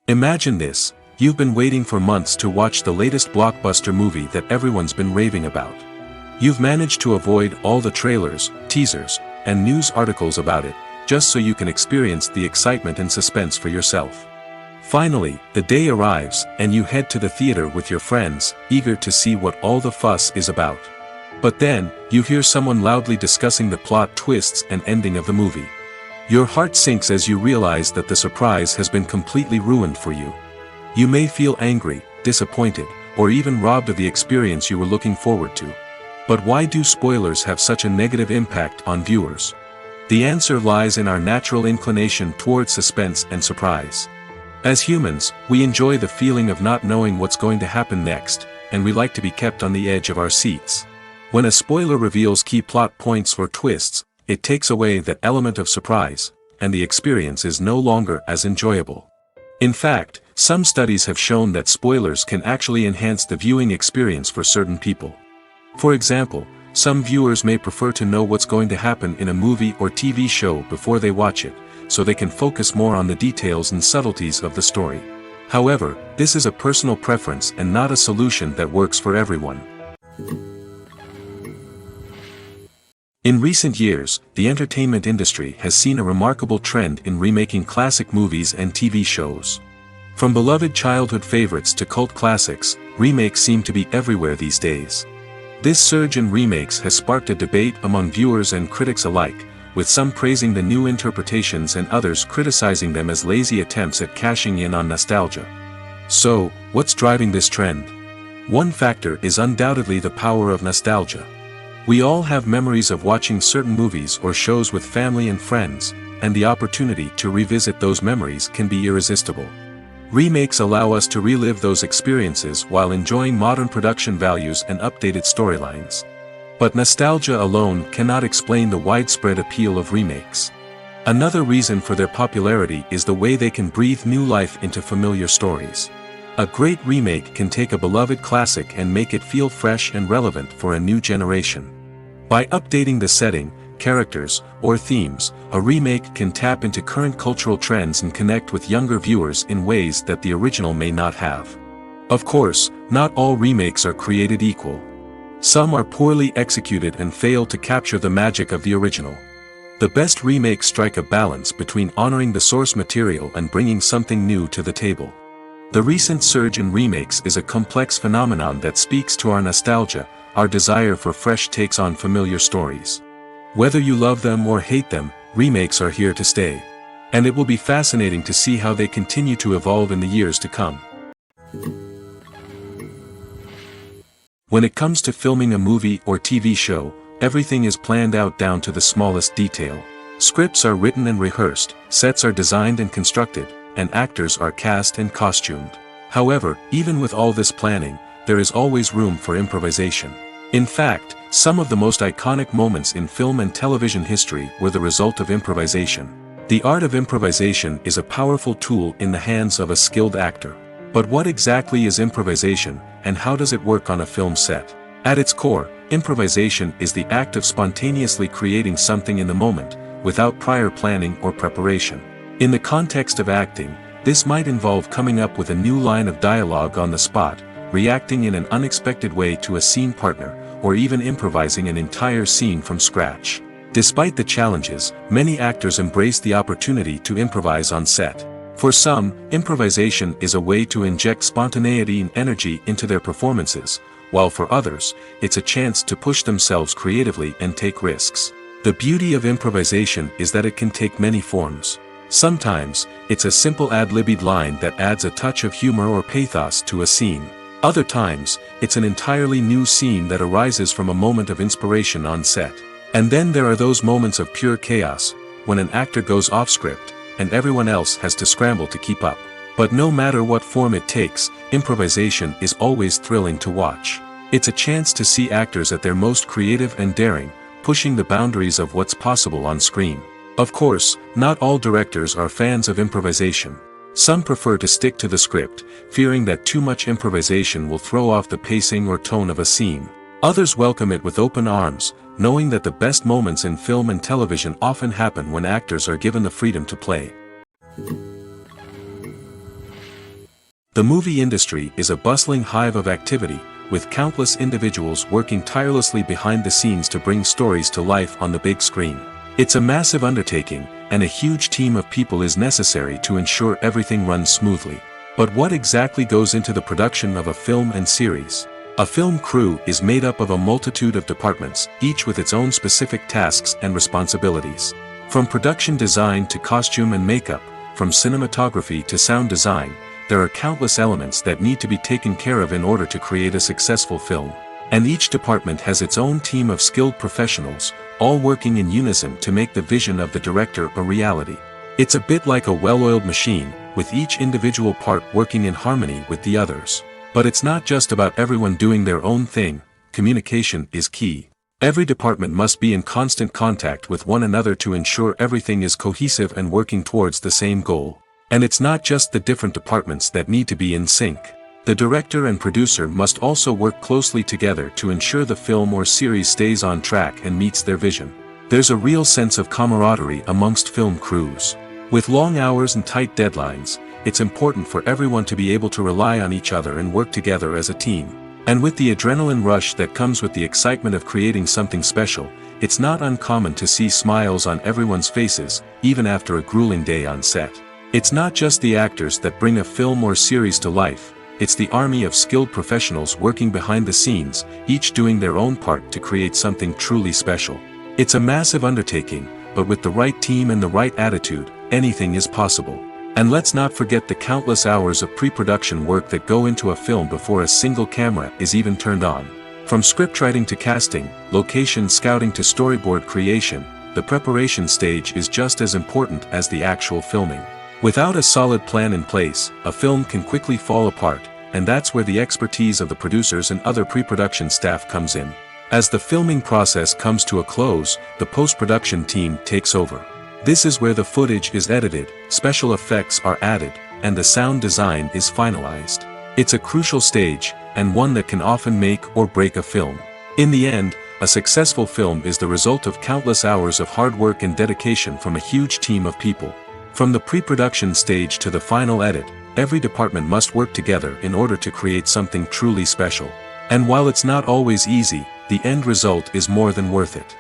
Imagine this: you've been waiting for months to watch the latest blockbuster movie that everyone's been raving about. You've managed to avoid all the trailers, teasers, and news articles about it, just so you can experience the excitement and suspense for yourself. Finally, the day arrives, and you head to the theater with your friends, eager to see what all the fuss is about. But then, you hear someone loudly discussing the plot twists and ending of the movie. Your heart sinks as you realize that the surprise has been completely ruined for you. You may feel angry, disappointed, or even robbed of the experience you were looking forward to. But why do spoilers have such a negative impact on viewers? The answer lies in our natural inclination toward suspense and surprise. As humans, we enjoy the feeling of not knowing what's going to happen next, and we like to be kept on the edge of our seats. When a spoiler reveals key plot points or twists, it takes away that element of surprise, and the experience is no longer as enjoyable. In fact, some studies have shown that spoilers can actually enhance the viewing experience for certain people. For example, some viewers may prefer to know what's going to happen in a movie or TV show before they watch it, so they can focus more on the details and subtleties of the story. However, this is a personal preference and not a solution that works for everyone. In recent years, the entertainment industry has seen a remarkable trend in remaking classic movies and TV shows. From beloved childhood favorites to cult classics, remakes seem to be everywhere these days. This surge in remakes has sparked a debate among viewers and critics alike, with some praising the new interpretations and others criticizing them as lazy attempts at cashing in on nostalgia. So, what's driving this trend? One factor is undoubtedly the power of nostalgia. We all have memories of watching certain movies or shows with family and friends, and the opportunity to revisit those memories can be irresistible. Remakes allow us to relive those experiences while enjoying modern production values and updated storylines. But nostalgia alone cannot explain the widespread appeal of remakes. Another reason for their popularity is the way they can breathe new life into familiar stories. A great remake can take a beloved classic and make it feel fresh and relevant for a new generation. By updating the setting, characters, or themes, a remake can tap into current cultural trends and connect with younger viewers in ways that the original may not have. Of course, not all remakes are created equal. Some are poorly executed and fail to capture the magic of the original. The best remakes strike a balance between honoring the source material and bringing something new to the table. The recent surge in remakes is a complex phenomenon that speaks to our nostalgia, our desire for fresh takes on familiar stories. Whether you love them or hate them, remakes are here to stay. And it will be fascinating to see how they continue to evolve in the years to come. When it comes to filming a movie or TV show, everything is planned out down to the smallest detail. Scripts are written and rehearsed, sets are designed and constructed, and actors are cast and costumed. However, even with all this planning, there is always room for improvisation. In fact, some of the most iconic moments in film and television history were the result of improvisation. The art of improvisation is a powerful tool in the hands of a skilled actor. But what exactly is improvisation, and how does it work on a film set? At its core, improvisation is the act of spontaneously creating something in the moment, without prior planning or preparation. In the context of acting, this might involve coming up with a new line of dialogue on the spot, reacting in an unexpected way to a scene partner, or even improvising an entire scene from scratch. Despite the challenges, many actors embrace the opportunity to improvise on set. For some, improvisation is a way to inject spontaneity and energy into their performances, while for others, it's a chance to push themselves creatively and take risks. The beauty of improvisation is that it can take many forms. Sometimes, it's a simple ad-libbed line that adds a touch of humor or pathos to a scene. Other times, it's an entirely new scene that arises from a moment of inspiration on set. And then there are those moments of pure chaos, when an actor goes off script, and everyone else has to scramble to keep up. But no matter what form it takes, improvisation is always thrilling to watch. It's a chance to see actors at their most creative and daring, pushing the boundaries of what's possible on screen. Of course, not all directors are fans of improvisation. Some prefer to stick to the script, fearing that too much improvisation will throw off the pacing or tone of a scene. Others welcome it with open arms, knowing that the best moments in film and television often happen when actors are given the freedom to play. The movie industry is a bustling hive of activity, with countless individuals working tirelessly behind the scenes to bring stories to life on the big screen. It's a massive undertaking, and a huge team of people is necessary to ensure everything runs smoothly. But what exactly goes into the production of a film and series? A film crew is made up of a multitude of departments, each with its own specific tasks and responsibilities. From production design to costume and makeup, from cinematography to sound design, there are countless elements that need to be taken care of in order to create a successful film. And each department has its own team of skilled professionals, all working in unison to make the vision of the director a reality. It's a bit like a well-oiled machine, with each individual part working in harmony with the others. But it's not just about everyone doing their own thing. Communication is key. Every department must be in constant contact with one another to ensure everything is cohesive and working towards the same goal. And it's not just the different departments that need to be in sync. The director and producer must also work closely together to ensure the film or series stays on track and meets their vision. There's a real sense of camaraderie amongst film crews. With long hours and tight deadlines, it's important for everyone to be able to rely on each other and work together as a team. And with the adrenaline rush that comes with the excitement of creating something special, it's not uncommon to see smiles on everyone's faces, even after a grueling day on set. It's not just the actors that bring a film or series to life, it's the army of skilled professionals working behind the scenes, each doing their own part to create something truly special. It's a massive undertaking, but with the right team and the right attitude, anything is possible. And let's not forget the countless hours of pre-production work that go into a film before a single camera is even turned on. From scriptwriting to casting, location scouting to storyboard creation, the preparation stage is just as important as the actual filming. Without a solid plan in place, a film can quickly fall apart, and that's where the expertise of the producers and other pre-production staff comes in. As the filming process comes to a close, the post-production team takes over. This is where the footage is edited, special effects are added, and the sound design is finalized. It's a crucial stage, and one that can often make or break a film. In the end, A successful film is the result of countless hours of hard work and dedication from a huge team of people. From the pre-production stage to the final edit, every department must work together in order to create something truly special. And while it's not always easy, the end result is more than worth it.